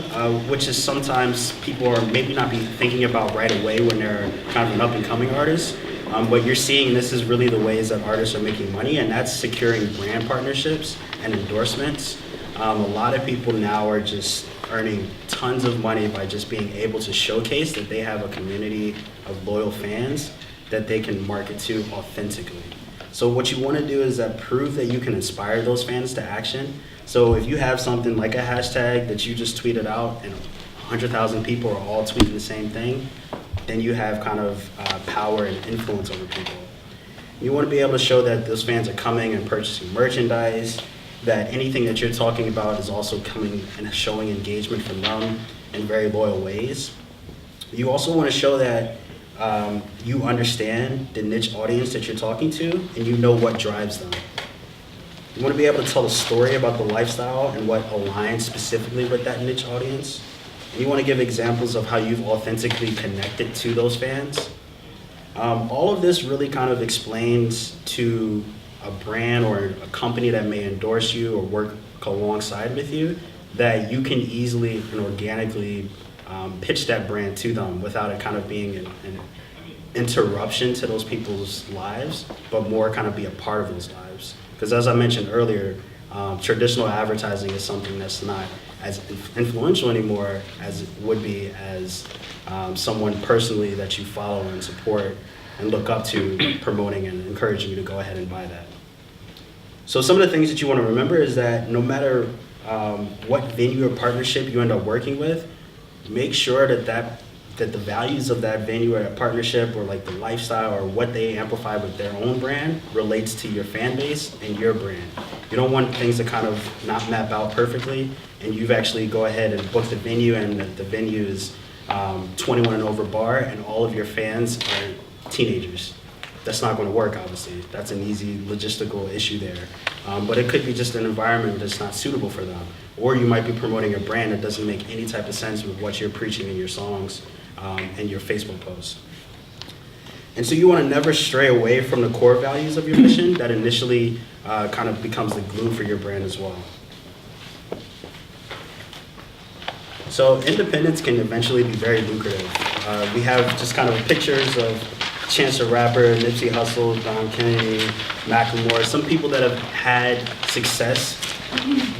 B: which is sometimes people are maybe not be thinking about right away when they're kind of an up-and-coming artist, but you're seeing this is really the ways that artists are making money, and that's securing brand partnerships and endorsements. A lot of people now are just earning tons of money by just being able to showcase that they have a community of loyal fans that they can market to authentically. So what you want to do is that prove that you can inspire those fans to action. So if you have something like a hashtag that you just tweeted out and 100,000 people are all tweeting the same thing, then you have kind of power and influence over people. You want to be able to show that those fans are coming and purchasing merchandise, that anything that you're talking about is also coming and showing engagement from them in very loyal ways. You also want to show that you understand the niche audience that you're talking to and you know what drives them. You want to be able to tell a story about the lifestyle and what aligns specifically with that niche audience. And you want to give examples of how you've authentically connected to those fans. All of this really kind of explains to a brand or a company that may endorse you or work alongside with you that you can easily and organically pitch that brand to them without it kind of being an interruption to those people's lives, but more kind of be a part of those lives. Because as I mentioned earlier, traditional advertising is something that's not as influential anymore as it would be as someone personally that you follow and support and look up to, promoting and encouraging you to go ahead and buy that. So some of the things that you want to remember is that no matter what venue or partnership you end up working with, make sure that the values of that venue or that partnership, or like the lifestyle or what they amplify with their own brand, relates to your fan base and your brand. You don't want things to kind of not map out perfectly, and you've actually go ahead and book the venue, and the venue is 21 and over bar, and all of your fans are teenagers. That's not going to work, obviously. That's an easy logistical issue there. But it could be just an environment that's not suitable for them. Or you might be promoting a brand that doesn't make any type of sense with what you're preaching in your songs and your Facebook posts. And so you want to never stray away from the core values of your mission that initially kind of becomes the glue for your brand as well. So independence can eventually be very lucrative. We have just kind of pictures of Chance the Rapper, Nipsey Hussle, Dom Kennedy, Macklemore, some people that have had success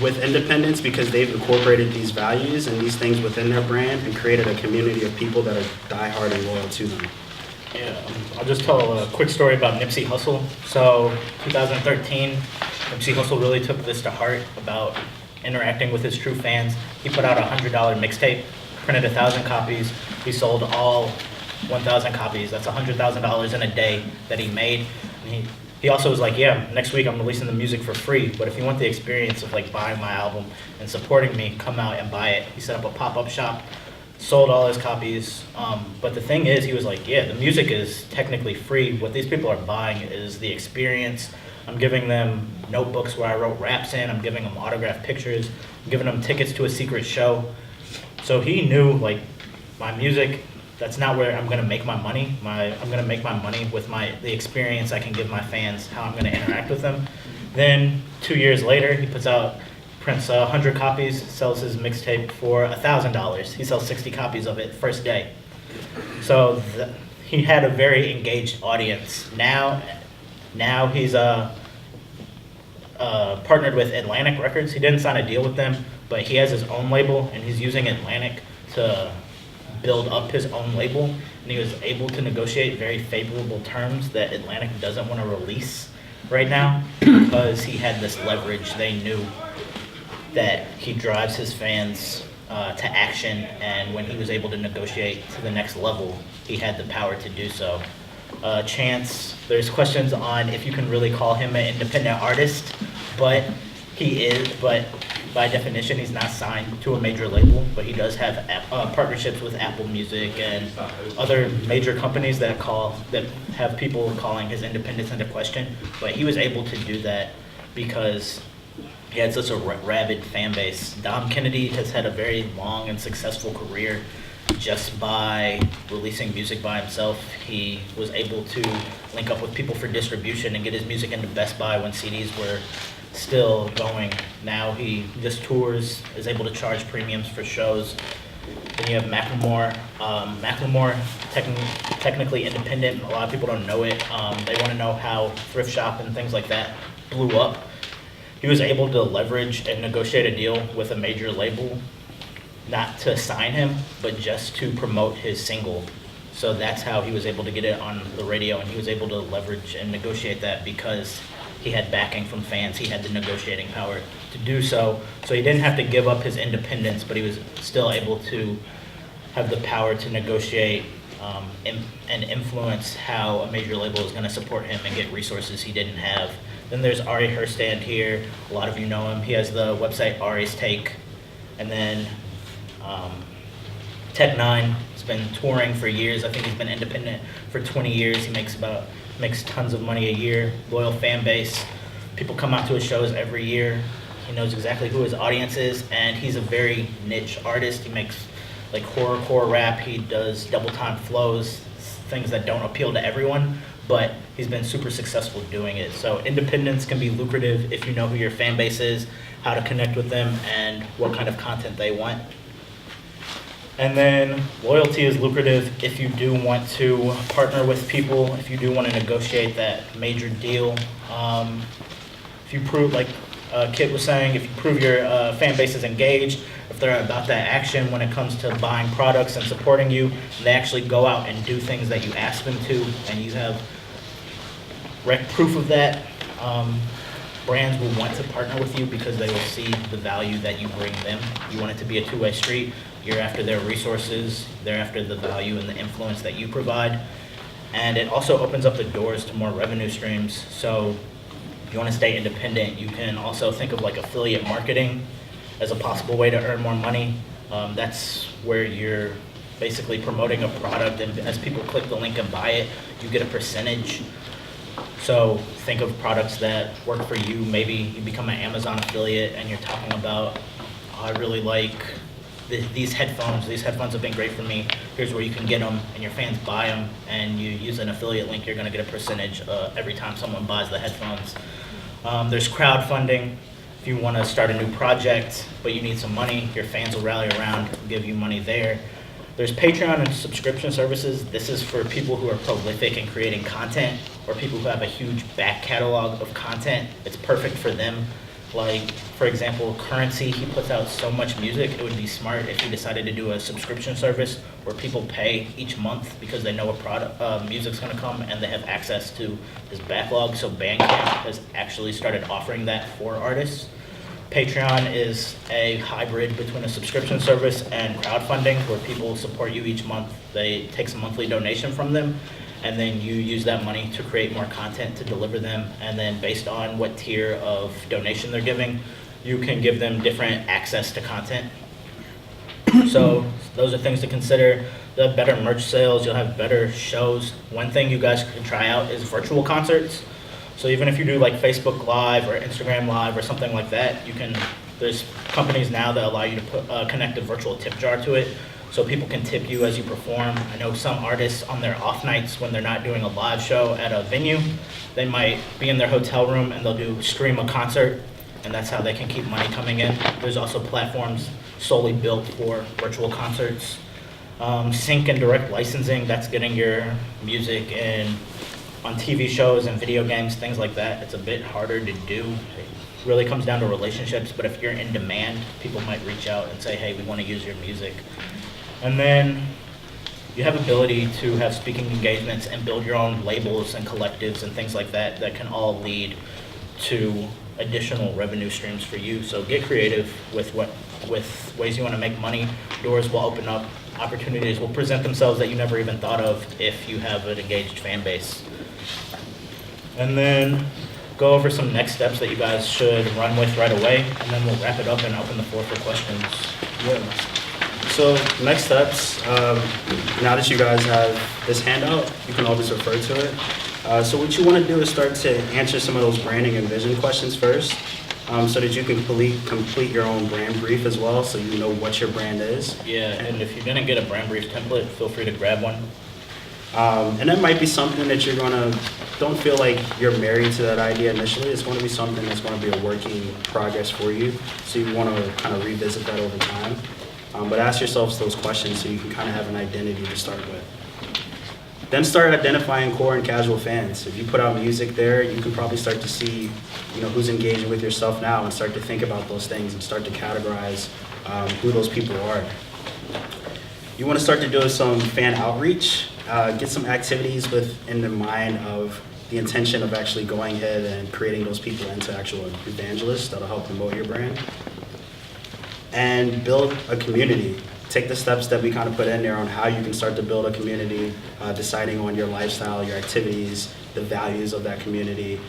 B: with independence because they've incorporated these values and these things within their brand and created a community of people that are diehard and loyal to them.
A: Yeah, I'll just tell a quick story about Nipsey Hussle. So 2013, Nipsey Hussle really took this to heart about interacting with his true fans. He put out a $100 mixtape, printed 1,000 copies. He sold all 1,000 copies. That's $100,000 in a day that he made. And he also was like, yeah, next week I'm releasing the music for free, but if you want the experience of like buying my album and supporting me, come out and buy it. He set up a pop-up shop, sold all his copies. But the thing is, he was like, yeah, the music is technically free. What these people are buying is the experience. I'm giving them notebooks where I wrote raps in. I'm giving them autographed pictures. I'm giving them tickets to a secret show. So he knew, like, my music, that's not where I'm going to make my money. I'm going to make my money with the experience I can give my fans, how I'm going to interact with them. Then 2 years later, he prints 100 copies, sells his mixtape for $1,000. He sells 60 copies of it first day. So he had a very engaged audience. Now he's partnered with Atlantic Records. He didn't sign a deal with them, but he has his own label, and he's using Atlantic to build up his own label, and he was able to negotiate very favorable terms that Atlantic doesn't want to release right now because he had this leverage. They knew that he drives his fans to action, and when he was able to negotiate to the next level, he had the power to do so. Chance, there's questions on if you can really call him an independent artist, but he is, but by definition, he's not signed to a major label, but he does have partnerships with Apple Music and other major companies that have people calling his independence into question. But he was able to do that because he had such a rabid fan base. Dom Kennedy has had a very long and successful career just by releasing music by himself. He was able to link up with people for distribution and get his music into Best Buy when CDs were still going. Now he just tours, is able to charge premiums for shows. Then you have Macklemore. Macklemore, technically independent. A lot of people don't know it. They want to know how Thrift Shop and things like that blew up. He was able to leverage and negotiate a deal with a major label, not to sign him, but just to promote his single. So that's how he was able to get it on the radio, and he was able to leverage and negotiate that because he had backing from fans. He had the negotiating power to do so. So he didn't have to give up his independence, but he was still able to have the power to negotiate and influence how a major label is going to support him and get resources he didn't have. Then there's Ari Herstand here. A lot of you know him. He has the website Ari's Take. And then Tech Nine has been touring for years. I think he's been independent for 20 years. He makes tons of money a year, loyal fan base. People come out to his shows every year. He knows exactly who his audience is, and he's a very niche artist. He makes like horrorcore rap. He does double time flows, things that don't appeal to everyone, but he's been super successful doing it. So independence can be lucrative if you know who your fan base is, how to connect with them, and what kind of content they want. And then loyalty is lucrative if you do want to partner with people, if you do want to negotiate that major deal. If you prove, like Kit was saying, if you prove your fan base is engaged, if they're about that action when it comes to buying products and supporting you, they actually go out and do things that you ask them to, and you have proof of that, brands will want to partner with you because they will see the value that you bring them. You want it to be a two-way street. You're after their resources, they're after the value and the influence that you provide. And it also opens up the doors to more revenue streams. So if you want to stay independent, you can also think of like affiliate marketing as a possible way to earn more money. That's where you're basically promoting a product, and as people click the link and buy it, you get a percentage. So think of products that work for you. Maybe you become an Amazon affiliate and you're talking about, oh, I really like these headphones. These headphones have been great for me. Here's where you can get them, and your fans buy them, and you use an affiliate link, you're gonna get a percentage every time someone buys the headphones. There's crowdfunding. If you wanna start a new project, but you need some money, your fans will rally around and give you money there. There's Patreon and subscription services. This is for people who are prolific in creating content, or people who have a huge back catalog of content. It's perfect for them. Like, for example, Currency, he puts out so much music, it would be smart if he decided to do a subscription service where people pay each month because they know a product, music's gonna come, and they have access to his backlog. So Bandcamp has actually started offering that for artists. Patreon is a hybrid between a subscription service and crowdfunding, where people support you each month. They take some monthly donation from them, and then you use that money to create more content to deliver them. And then based on what tier of donation they're giving, you can give them different access to content. So those are things to consider. The better merch sales, you'll have better shows. One thing you guys can try out is virtual concerts. So even if you do like Facebook Live or Instagram Live or something like that, there's companies now that allow you to connect a virtual tip jar to it, so people can tip you as you perform. I know some artists on their off nights, when they're not doing a live show at a venue, they might be in their hotel room and they'll stream a concert, and that's how they can keep money coming in. There's also platforms solely built for virtual concerts. Sync and direct licensing, that's getting your music in on TV shows and video games, things like that. It's a bit harder to do. It really comes down to relationships, but if you're in demand, people might reach out and say, hey, we want to use your music. And then you have ability to have speaking engagements and build your own labels and collectives and things like that that can all lead to additional revenue streams for you. So get creative with ways you want to make money. Doors will open up, opportunities will present themselves that you never even thought of if you have an engaged fan base. And then go over some next steps that you guys should run with right away, and then we'll wrap it up and open the floor for questions.
B: Yeah. So next steps, now that you guys have this handout, you can always refer to it. So what you want to do is start to answer some of those branding and vision questions first, so that you can complete your own brand brief as well, so you know what your brand is.
A: Yeah, and if you didn't get a brand brief template, feel free to grab one.
B: And that might be something that don't feel like you're married to that idea initially. It's going to be something that's going to be a working progress for you. So you want to kind of revisit that over time. But ask yourselves those questions so you can kind of have an identity to start with. Then start identifying core and casual fans. If you put out music there, you can probably start to see, who's engaging with your stuff now, and start to think about those things and start to categorize who those people are. You want to start to do some fan outreach. Get some activities in the mind of the intention of actually going ahead and creating those people into actual evangelists that'll help promote your brand. And build a community. Take the steps that we kind of put in there on how you can start to build a community, deciding on your lifestyle, your activities, the values of that community,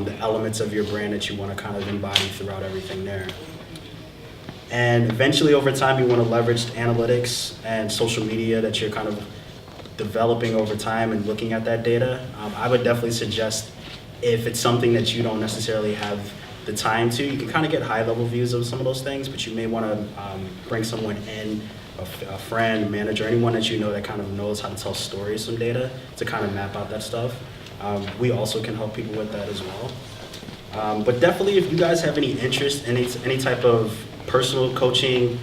B: the elements of your brand that you want to kind of embody throughout everything there. And eventually over time, you want to leverage analytics and social media that you're kind of developing over time and looking at that data. I would definitely suggest, if it's something that you don't necessarily have the time to, you can kind of get high level views of some of those things, but you may want to bring someone in, a friend, manager, anyone that you know that kind of knows how to tell stories from data to kind of map out that stuff. We also can help people with that as well. But definitely, if you guys have any interest in any type of personal coaching,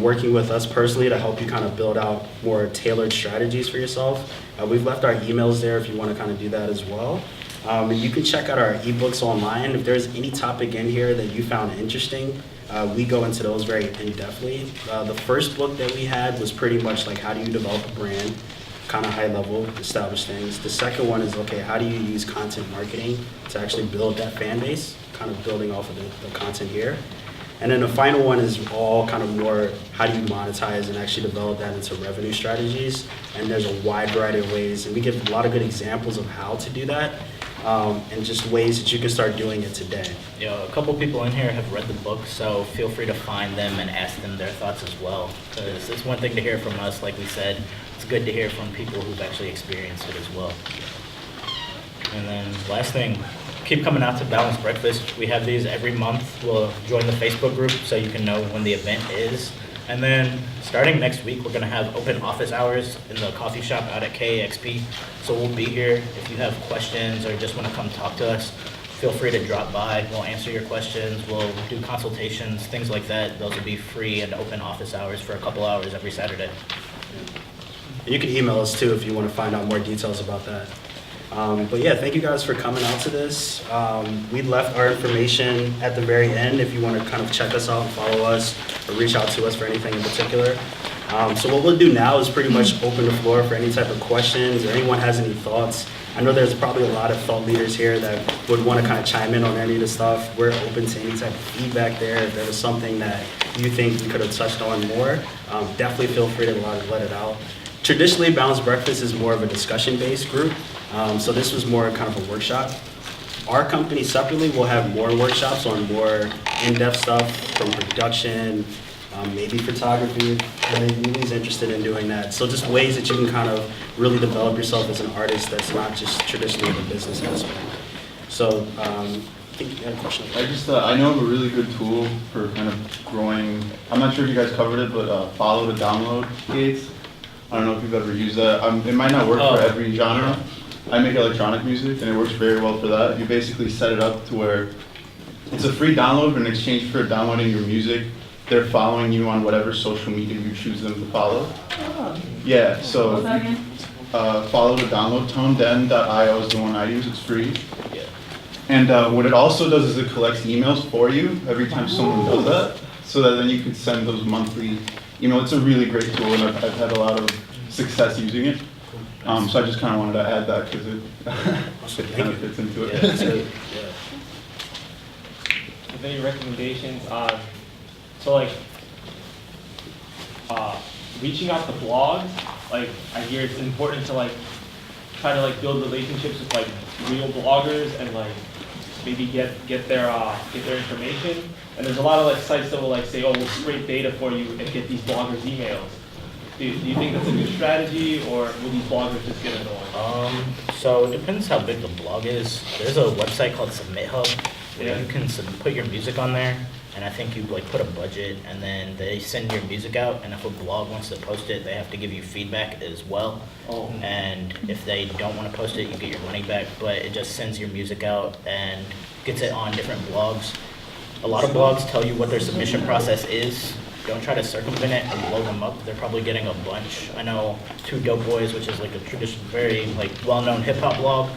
B: working with us personally to help you kind of build out more tailored strategies for yourself. We've left our emails there if you want to kind of do that as well. And you can check out our ebooks online. If there's any topic in here that you found interesting, we go into those very in-depthly. The first book that we had was pretty much like how do you develop a brand, kind of high level, establish things. The second one is, okay, how do you use content marketing to actually build that fan base, kind of building off of the content here. And then the final one is all kind of more, how do you monetize and actually develop that into revenue strategies? And there's a wide variety of ways, and we give a lot of good examples of how to do that, and just ways that you can start doing it today.
A: You know, a couple people in here have read the book, so feel free to find them and ask them their thoughts as well. Because it's one thing to hear from us, like we said, it's good to hear from people who've actually experienced it as well. And then last thing, keep coming out to Balanced Breakfast. We have these every month. We'll join the Facebook group so you can know when the event is. And then starting next week, we're gonna have open office hours in the coffee shop out at KAXP. So we'll be here. If you have questions or just wanna come talk to us, feel free to drop by. We'll answer your questions. We'll do consultations, things like that. Those will be free and open office hours for a couple hours every Saturday.
B: And you can email us too if you want to find out more details about that. But yeah, thank you guys for coming out to this. We left our information at the very end if you want to kind of check us out and follow us or reach out to us for anything in particular. So what we'll do now is pretty much open the floor for any type of questions or anyone has any thoughts. I know there's probably a lot of thought leaders here that would want to kind of chime in on any of the stuff. We're open to any type of feedback there. If there was something that you think we could have touched on more, definitely feel free to let it out. Traditionally, Balanced Breakfast is more of a discussion-based group. So this was more kind of a workshop. Our company separately will have more workshops on more in-depth stuff from production, maybe photography, if anybody's interested in doing that. So just ways that you can kind of really develop yourself as an artist that's not just traditionally the business aspect. So I think you had a question.
C: I know of a really good tool for kind of growing. I'm not sure if you guys covered it, but follow to download gates. I don't know if you've ever used that. It might not work for every genre. I make electronic music, and it works very well for that. You basically set it up to where it's a free download, but in exchange for downloading your music, they're following you on whatever social media you choose them to follow.
D: Oh.
C: Yeah, so
D: What's that again?
C: follow the download. ToneDen.io is the one I use. It's free.
A: Yeah.
C: And what it also does is it collects emails for you every time someone does that, so that then you can send those monthly. It's a really great tool, and I've had a lot of success using it. So I just kind of wanted to add that because it kind of fits into it.
A: Yeah, that's good. Yeah.
E: With any recommendations on, so like, reaching out to blogs, like I hear it's important to like try to like build relationships with like real bloggers and like maybe get their information. And there's a lot of like sites that will like say, oh, we'll scrape data for you and get these bloggers' emails. Do you think that's a good strategy, or will these bloggers just get annoying?
A: So it depends how big the blog is. There's a website called Submit Hub where
E: Yeah.
A: you can put your music on there, and I think you like put a budget, and then they send your music out, and if a blog wants to post it, they have to give you feedback as well.
E: Oh.
A: And if they don't want to post it, you get your money back, but it just sends your music out and gets it on different blogs. A lot of blogs tell you what their submission process is. Don't try to circumvent it and blow them up. They're probably getting a bunch. I know Two Dope Boys, which is like a traditional, very like well-known hip hop blog.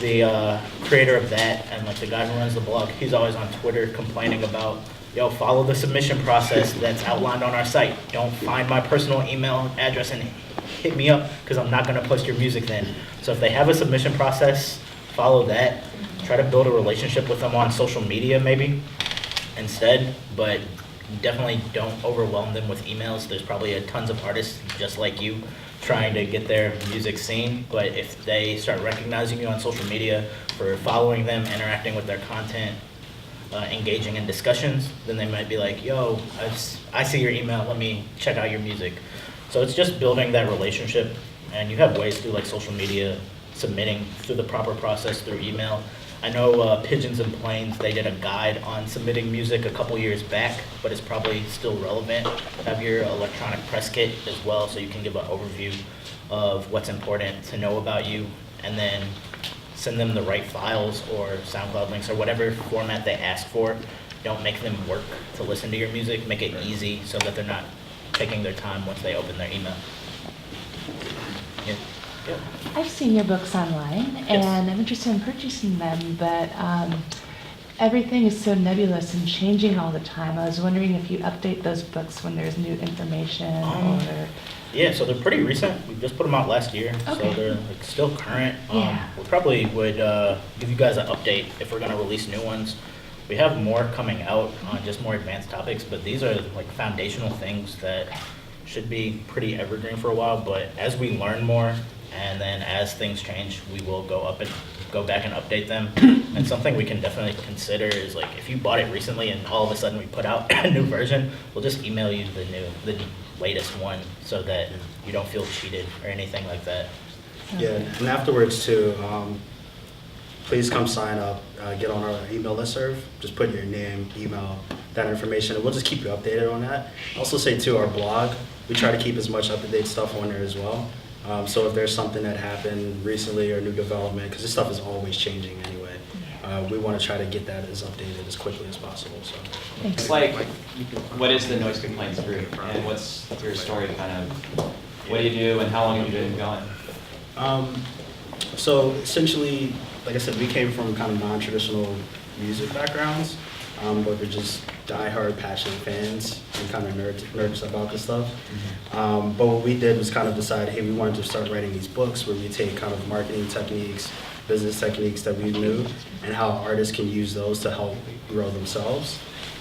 A: The creator of that and like the guy who runs the blog, he's always on Twitter complaining about, yo, follow the submission process that's outlined on our site. Don't find my personal email address and hit me up because I'm not gonna post your music then. So if they have a submission process, follow that. Try to build a relationship with them on social media maybe instead, but definitely don't overwhelm them with emails. There's probably tons of artists just like you trying to get their music seen, but if they start recognizing you on social media for following them, interacting with their content, engaging in discussions, then they might be like, yo, I see your email, let me check out your music. So it's just building that relationship, and you have ways through like social media, submitting through the proper process through email. I know Pigeons and Planes, they did a guide on submitting music a couple years back, but it's probably still relevant. Have your electronic press kit as well, so you can give an overview of what's important to know about you, and then send them the right files or SoundCloud links or whatever format they ask for. don't make them work to listen to your music. Make it easy so that they're not taking their time once they open their email. Yeah. Yeah.
D: I've seen your books online,
A: Yes.
D: and I'm interested in purchasing them, but everything is so nebulous and changing all the time. I was wondering if you update those books when there's new information, or...
A: Yeah, so they're pretty recent. We just put them out last year, so
D: Okay.
A: they're like still current.
D: Yeah.
A: We probably would give you guys an update if we're going to release new ones. We have more coming out on just more advanced topics, but these are like foundational things that should be pretty evergreen for a while. But as we learn more, and then as things change, we will go back and update them. And something we can definitely consider is like if you bought it recently and all of a sudden we put out a new version, we'll just email you the latest one so that you don't feel cheated or anything like that.
B: Yeah, and afterwards too, please come sign up, get on our email listserv. Just put your name, email, that information, and we'll just keep you updated on that. Also say too, our blog, we try to keep as much up-to-date stuff on there as well. So if there's something that happened recently or new development, because this stuff is always changing anyway, we want to try to get that as updated as quickly as possible. So.
D: Thanks.
F: It's like, what is the noise complaints group, and what's your story kind of? What do you do, and how long have you been going?
B: So essentially, like I said, we came from kind of non-traditional music backgrounds, but we're just diehard, passionate fans and kind of nerds about this stuff. But what we did was kind of decide, hey, we wanted to start writing these books where we take kind of marketing techniques, business techniques that we knew, and how artists can use those to help grow themselves.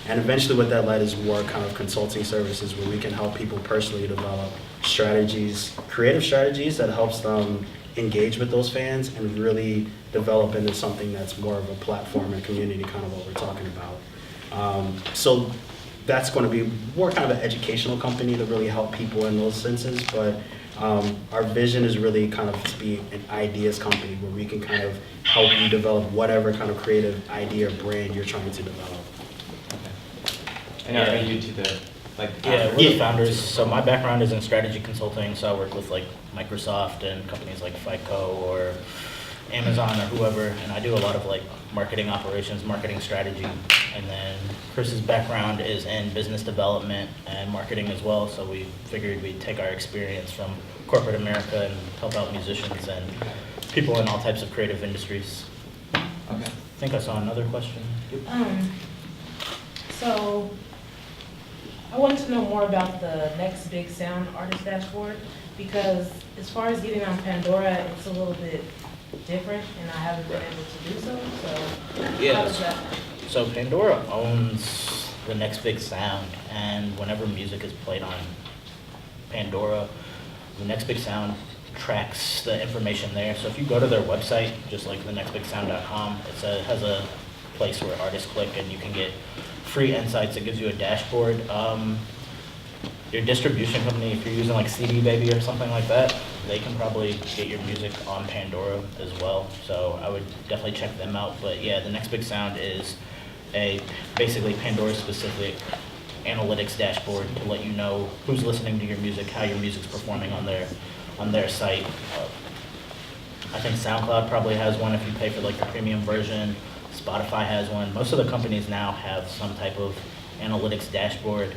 B: And eventually what that led is more kind of consulting services where we can help people personally develop strategies, creative strategies that helps them engage with those fans and really develop into something that's more of a platform and community, kind of what we're talking about. So that's going to be more kind of an educational company to really help people in those senses, but our vision is really kind of to be an ideas company where we can kind of help you develop whatever kind of creative idea or brand you're trying to develop.
F: And are you to the, like,
A: Yeah, we're the founders. So my background is in strategy consulting, so I work with like Microsoft and companies like FICO or Amazon or whoever, and I do a lot of like marketing operations, marketing strategy. And then Chris's background is in business development and marketing as well, so we figured we'd take our experience from corporate America and help out musicians and people in all types of creative industries.
F: Okay.
A: I think I saw another question.
G: So I wanted to know more about the Next Big Sound Artist Dashboard, because as far as getting on Pandora, it's a little bit different, and I haven't been able to do so, so how
A: Yes.
G: does that?
A: So Pandora owns the Next Big Sound, and whenever music is played on Pandora, the Next Big Sound tracks the information there. So if you go to their website, just like thenextbigsound.com, it has a place where artists click and you can get free insights. It gives you a dashboard. Your distribution company, if you're using like CD Baby or something like that, they can probably get your music on Pandora as well. So I would definitely check them out. But yeah, the Next Big Sound is a basically Pandora specific analytics dashboard to let you know who's listening to your music, how your music's performing on their site. I think SoundCloud probably has one if you pay for like the premium version. Spotify has one. Most of the companies now have some type of analytics dashboard.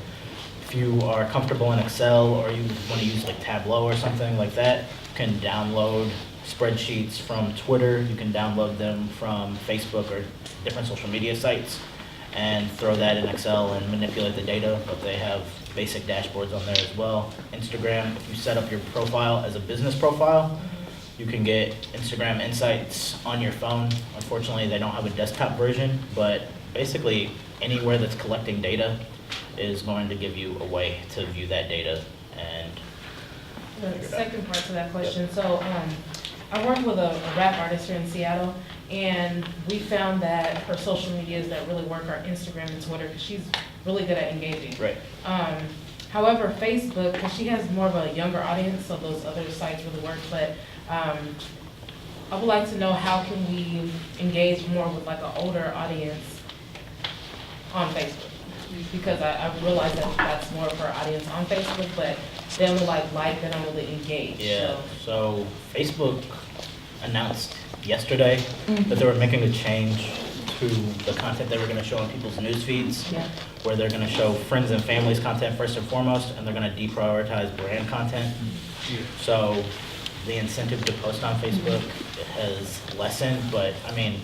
A: If you are comfortable in Excel or you want to use like Tableau or something like that, you can download spreadsheets from Twitter. You can download them from Facebook or different social media sites and throw that in Excel and manipulate the data, but they have basic dashboards on there as well. Instagram, if you set up your profile as a business profile, you can get Instagram Insights on your phone. Unfortunately, they don't have a desktop version, but basically anywhere that's collecting data is going to give you a way to view that data and
G: The second part to that question, so I work with a rap artist here in Seattle, and we found that her social medias that really work are Instagram and Twitter, because she's really good at engaging.
A: right.
G: However, Facebook, because she has more of a younger audience, so those other sites really work, but I would like to know how can we engage more with like an older audience on Facebook? Because I realize that that's more of her audience on Facebook, but they only like, they don't really engage.
A: Yeah,
G: So
A: so Facebook announced yesterday that they were making a change to the content that we're gonna show on people's news feeds,
D: Yeah.
A: where they're gonna show friends and families content first and foremost, and they're gonna deprioritize brand content. So the incentive to post on Facebook has lessened, but I mean,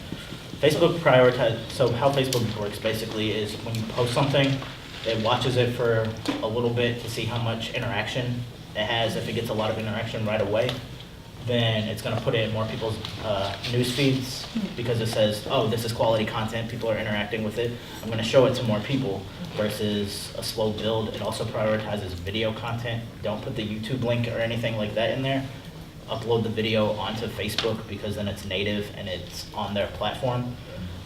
A: Facebook so how Facebook works basically is when you post something, it watches it for a little bit to see how much interaction it has. If it gets a lot of interaction right away, then it's gonna put it in more people's news feeds because it says, oh, this is quality content, people are interacting with it. I'm gonna show it to more people versus a slow build. It also prioritizes video content. Don't put the YouTube link or anything like that in there. Upload the video onto Facebook because then it's native and it's on their platform.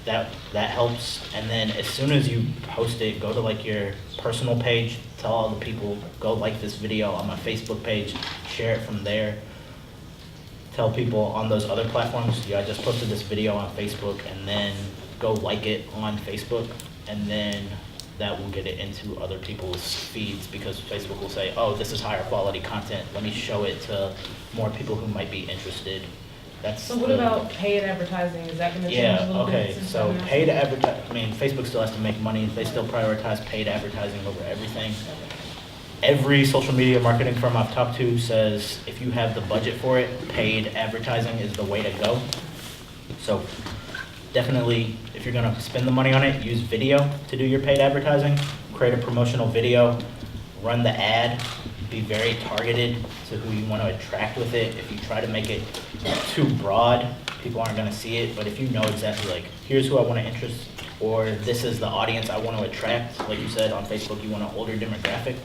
A: That helps. And then as soon as you post it, go to like your personal page, tell all the people, go like this video on my Facebook page, share it from there. Tell people on those other platforms, yeah, I just posted this video on Facebook, and then go like it on Facebook, and then that will get it into other people's feeds because Facebook will say, oh, this is higher quality content. Let me show it to more people who might be interested.
G: So what about paid advertising? Is that gonna change a
A: Yeah,
G: little bit?
A: okay,
G: since
A: so
G: I'm not-
A: paid advertising, I mean, Facebook still has to make money. They still prioritize paid advertising over everything. Every social media marketing firm I've talked to says if you have the budget for it, paid advertising is the way to go. So definitely, if you're gonna spend the money on it, use video to do your paid advertising. Create a promotional video, run the ad, be very targeted to who you want to attract with it. If you try to make it too broad, people aren't gonna see it. But if you know exactly like, here's who I want to interest, or this is the audience I want to attract, like you said on Facebook, you want an older demographic.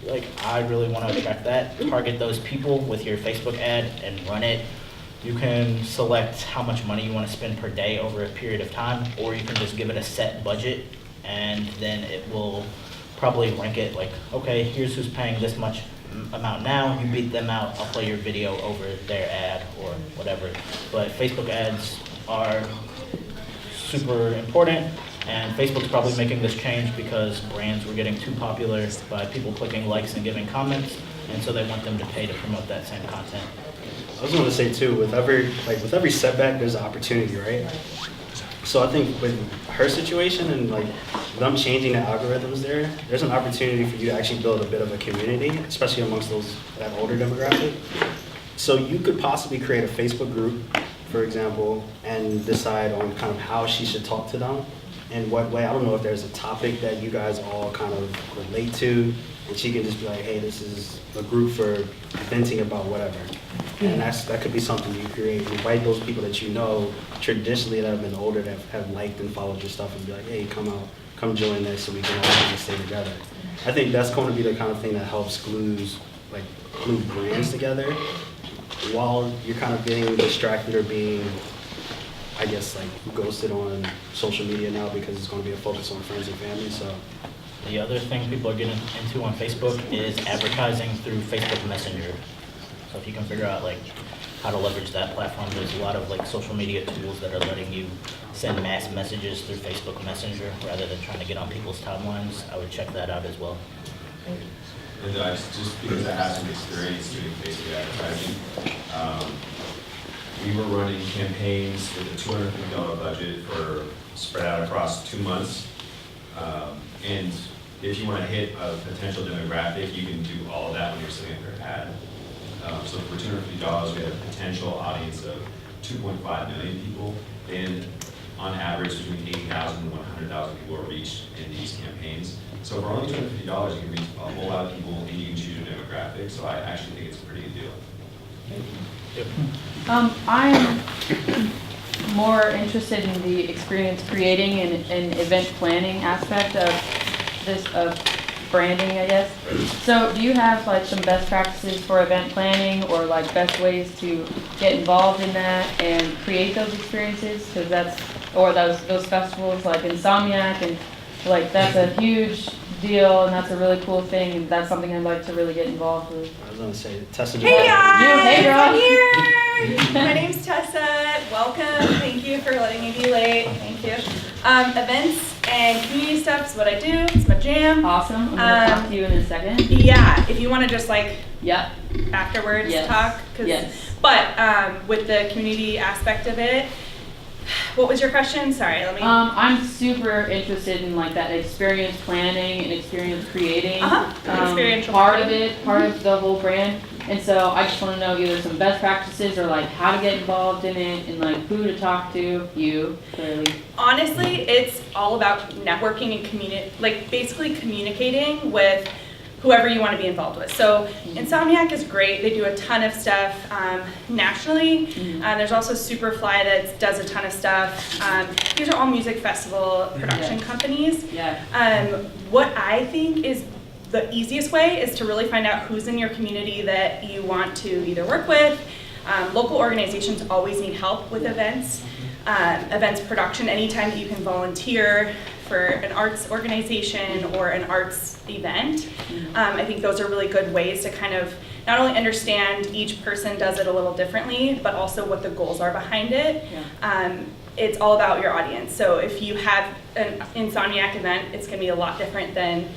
A: Like, I really want to attract that. Target those people with your Facebook ad and run it. You can select how much money you want to spend per day over a period of time, or you can just give it a set budget, and then it will probably rank it like, okay, here's who's paying this much amount now, you beat them out, I'll play your video over their ad or whatever. But Facebook ads are super important, and Facebook's probably making this change because brands were getting too popular by people clicking likes and giving comments, and so they want them to pay to promote that same content.
B: I was going to say too, with every setback, there's an opportunity, right? So I think with her situation and like them changing the algorithms there's an opportunity for you to actually build a bit of a community, especially amongst that older demographic. So you could possibly create a Facebook group, for example, and decide on kind of how she should talk to them, in what way. I don't know if there's a topic that you guys all kind of relate to, and she can just be like, hey, this is a group for venting about whatever. And that could be something you create. Invite those people that you know traditionally that have been older, that have liked and followed your stuff, and be like, hey, come join this so we can all kind of stay together. I think that's going to be the kind of thing that helps glue brands together while you're kind of being distracted or being, I guess, like ghosted on social media now because it's going to be a focus on friends and family. So
A: The other thing people are getting into on Facebook is advertising through Facebook Messenger. So if you can figure out like how to leverage that platform, there's a lot of like social media tools that are letting you send mass messages through Facebook Messenger rather than trying to get on people's timelines. I would check that out as well.
H: And just because I have some experience doing Facebook advertising, we were running campaigns with a $250 budget for spread out across 2 months. And if you want to hit a potential demographic, you can do all of that when you're sitting at their ad. So for $250, we had a potential audience of 2.5 million people, and on average, between 80,000 and 100,000 people are reached in these campaigns. So for only $250, you can reach a whole lot of people, and you can choose your demographic. So I actually think it's a pretty good deal.
I: I'm more interested in the experience creating and event planning aspect of this, of branding, I guess. So do you have like some best practices for event planning or like best ways to get involved in that and create those experiences? Because that's, or those festivals like Insomniac, and like that's a huge deal and that's a really cool thing, and that's something I'd like to really get involved with.
B: I was going to say, Tessa.
J: Hey guys!
I: You, hey girl.
J: I'm here! My name's Tessa. Welcome. Thank you for letting me be late. Thank you. Events and community stuff is what I do. It's my jam.
I: Awesome. I'm gonna talk to you in a second.
J: Yeah, if you want to just like
I: Yep.
J: afterwards
I: Yes.
J: talk.
I: Yes.
J: But with the community aspect of it, What was your question? Sorry, let me.
I: I'm super interested in like that experience planning and experience creating.
J: Experiential
I: part of
J: marketing.
I: it, part of the whole brand. And so I just want to know either some best practices or like how to get involved in it and like who to talk to. You clearly.
J: Honestly, it's all about networking and like basically communicating with whoever you want to be involved with. So Insomniac is great. They do a ton of stuff nationally. There's also Superfly that does a ton of stuff. These are all music festival production companies.
I: Yeah.
J: What I think is the easiest way is to really find out who's in your community that you want to either work with. Local organizations always need help with events, events production. Anytime that you can volunteer for an arts organization or an arts event. I think those are really good ways to kind of not only understand each person does it a little differently, but also what the goals are behind it. It's all about your audience. So if you have an Insomniac event, it's gonna be a lot different than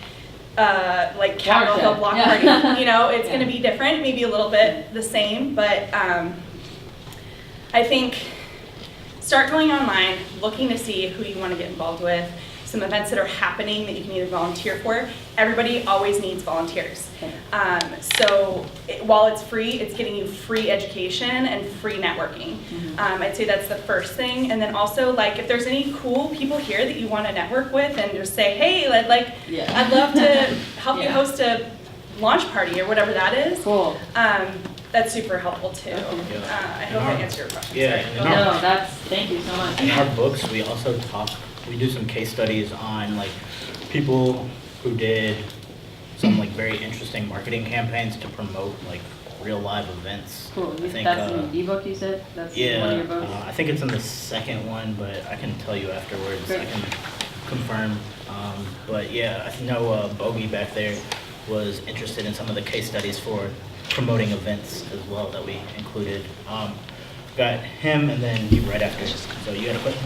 J: like Capitol Hill Block Party. You know, it's gonna be different, maybe a little bit the same, but I think start going online, looking to see who you wanna get involved with, some events that are happening that you can either volunteer for. Everybody always needs volunteers. So while it's free, it's getting you free education and free networking. I'd say that's the first thing. And then also, like, if there's any cool people here that you want to network with and just say, hey, I'd love to help you host a launch party or whatever that is.
I: Cool.
J: That's super helpful too. I hope I answered your question.
I: No, thank you so much.
A: In our books, we also we do some case studies on like people who did some like very interesting marketing campaigns to promote like real live events.
I: Cool.
A: I think,
I: that's in the ebook you said? That's one of your books?
A: I think it's in the second one, but I can tell you afterwards.
I: Great.
A: I can confirm. But yeah, I know Bogey back there was interested in some of the case studies for promoting events as well that we included. Got him and then you right after. So you got a question?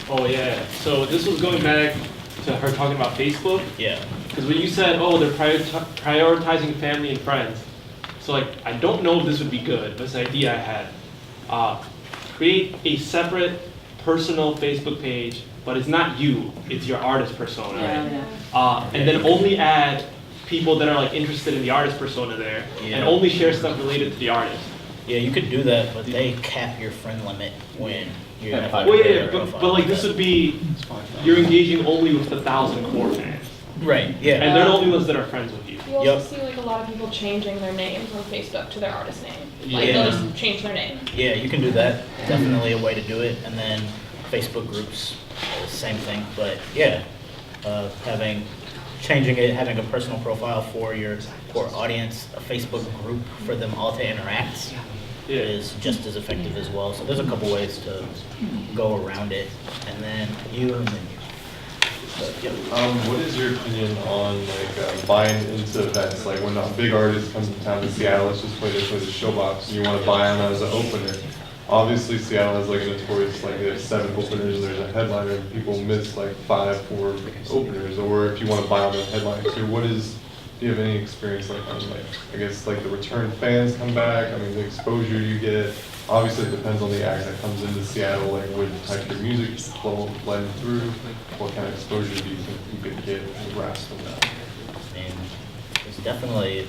E: Oh yeah, so this was going back to her talking about Facebook.
A: Yeah.
E: Because when you said, oh, they're prioritizing family and friends. So like, I don't know if this would be good, but it's an idea I had. Create a separate personal Facebook page, but it's not you, it's your artist persona. And then only add people that are like interested in the artist persona there, and only share stuff related to the artist.
A: Yeah, you could do that, but they cap your friend limit when you're at
E: but like this would be, you're engaging only with the 1,000 core fans.
A: Right, yeah.
E: And they're the only ones that are friends with you.
K: You also see like a lot of people changing their names on Facebook to their artist name. Like
A: Yeah.
K: they'll just change their name.
A: Yeah, you can do that. Definitely a way to do it. And then Facebook groups, same thing. But yeah, changing it, having a personal profile for your core audience, a Facebook group for them all to interact is just as effective as well. So there's a couple ways to go around it. And then you and then you.
L: What is your opinion on like buying into events? Like when a big artist comes to town to Seattle, let's just play the Showbox, and you want to buy them as an opener. Obviously, Seattle has like a notorious, like they have 7 openers and there's a headliner, and people miss like 5 4 openers. Or if you want to buy on the headliner, so do you have any experience like on like I guess like the return fans come back? I mean, the exposure you get. Obviously, it depends on the act that comes into Seattle, like what type of music blend through, what kind of exposure do you think you could get and grasp from that?
A: And there's definitely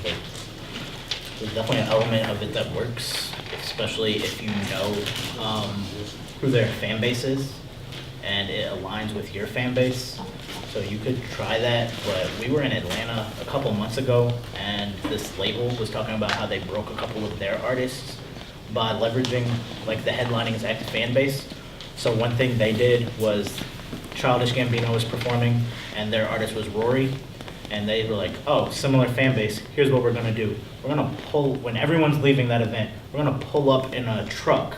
A: an element of it that works, especially if you know who their fan base is and it aligns with your fan base. So you could try that, but we were in Atlanta a couple months ago and this label was talking about how they broke a couple of their artists by leveraging like the headlining act fan base. So one thing they did was Childish Gambino was performing and their artist was Rory, and they were like, oh, similar fan base, here's what we're gonna do. We're gonna pull, when everyone's leaving that event, we're gonna pull up in a truck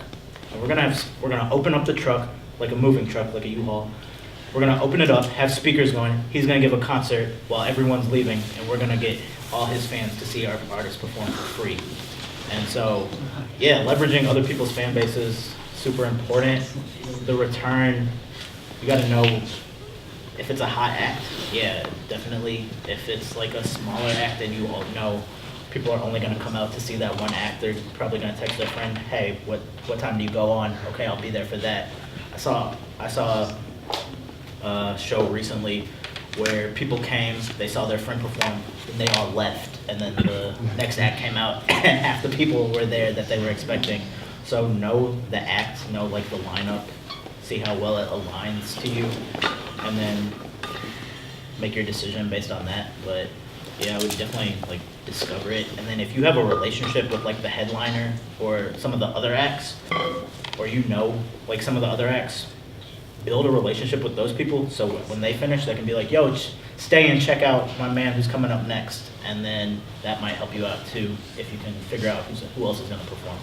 A: and we're gonna open up the truck like a moving truck, like a U-Haul. We're gonna open it up, have speakers going, he's gonna give a concert while everyone's leaving, and we're gonna get all his fans to see our artist perform for free. And so, yeah, leveraging other people's fan bases, super important. The return, you gotta know if it's a hot act, yeah, definitely. If it's like a smaller act, then you all know people are only gonna come out to see that one act. They're probably gonna text their friend, hey, what time do you go on? Okay, I'll be there for that. I saw a show recently where people came, they saw their friend perform, and they all left. And then the next act came out, and half the people were there that they were expecting. So know the act, know like the lineup, see how well it aligns to you, and then make your decision based on that. But yeah, I would definitely like discover it. And then if you have a relationship with like the headliner or some of the other acts, or you know like some of the other acts, build a relationship with those people. So when they finish, they can be like, yo, stay and check out my man who's coming up next. And then that might help you out too, if you can figure out who else is gonna perform.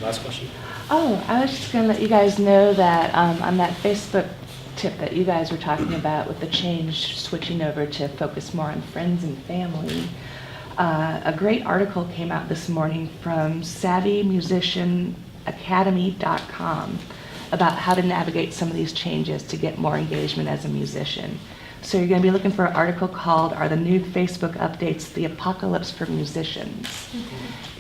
B: Last question.
D: Oh, I was just gonna let you guys know that on that Facebook tip that you guys were talking about with the change, switching over to focus more on friends and family, a great article came out this morning from SavvyMusicianAcademy.com about how to navigate some of these changes to get more engagement as a musician. So you're going to be looking for an article called "Are the New Facebook Updates the Apocalypse for Musicians?"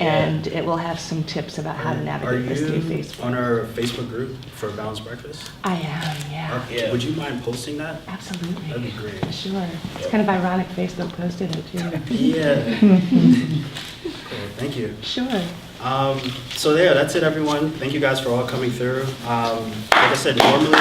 D: And it will have some tips about how to navigate this new
B: Are you
D: Facebook.
B: on our Facebook group for Balanced Breakfast?
D: I am, yeah.
A: Yeah.
B: Would you mind posting that?
D: Absolutely.
B: That'd be great.
D: Sure. It's kind of ironic Facebook posted it too.
B: Yeah. Cool, thank you.
D: Sure.
B: So yeah, that's it, everyone. Thank you guys for all coming through. Like I said, normally.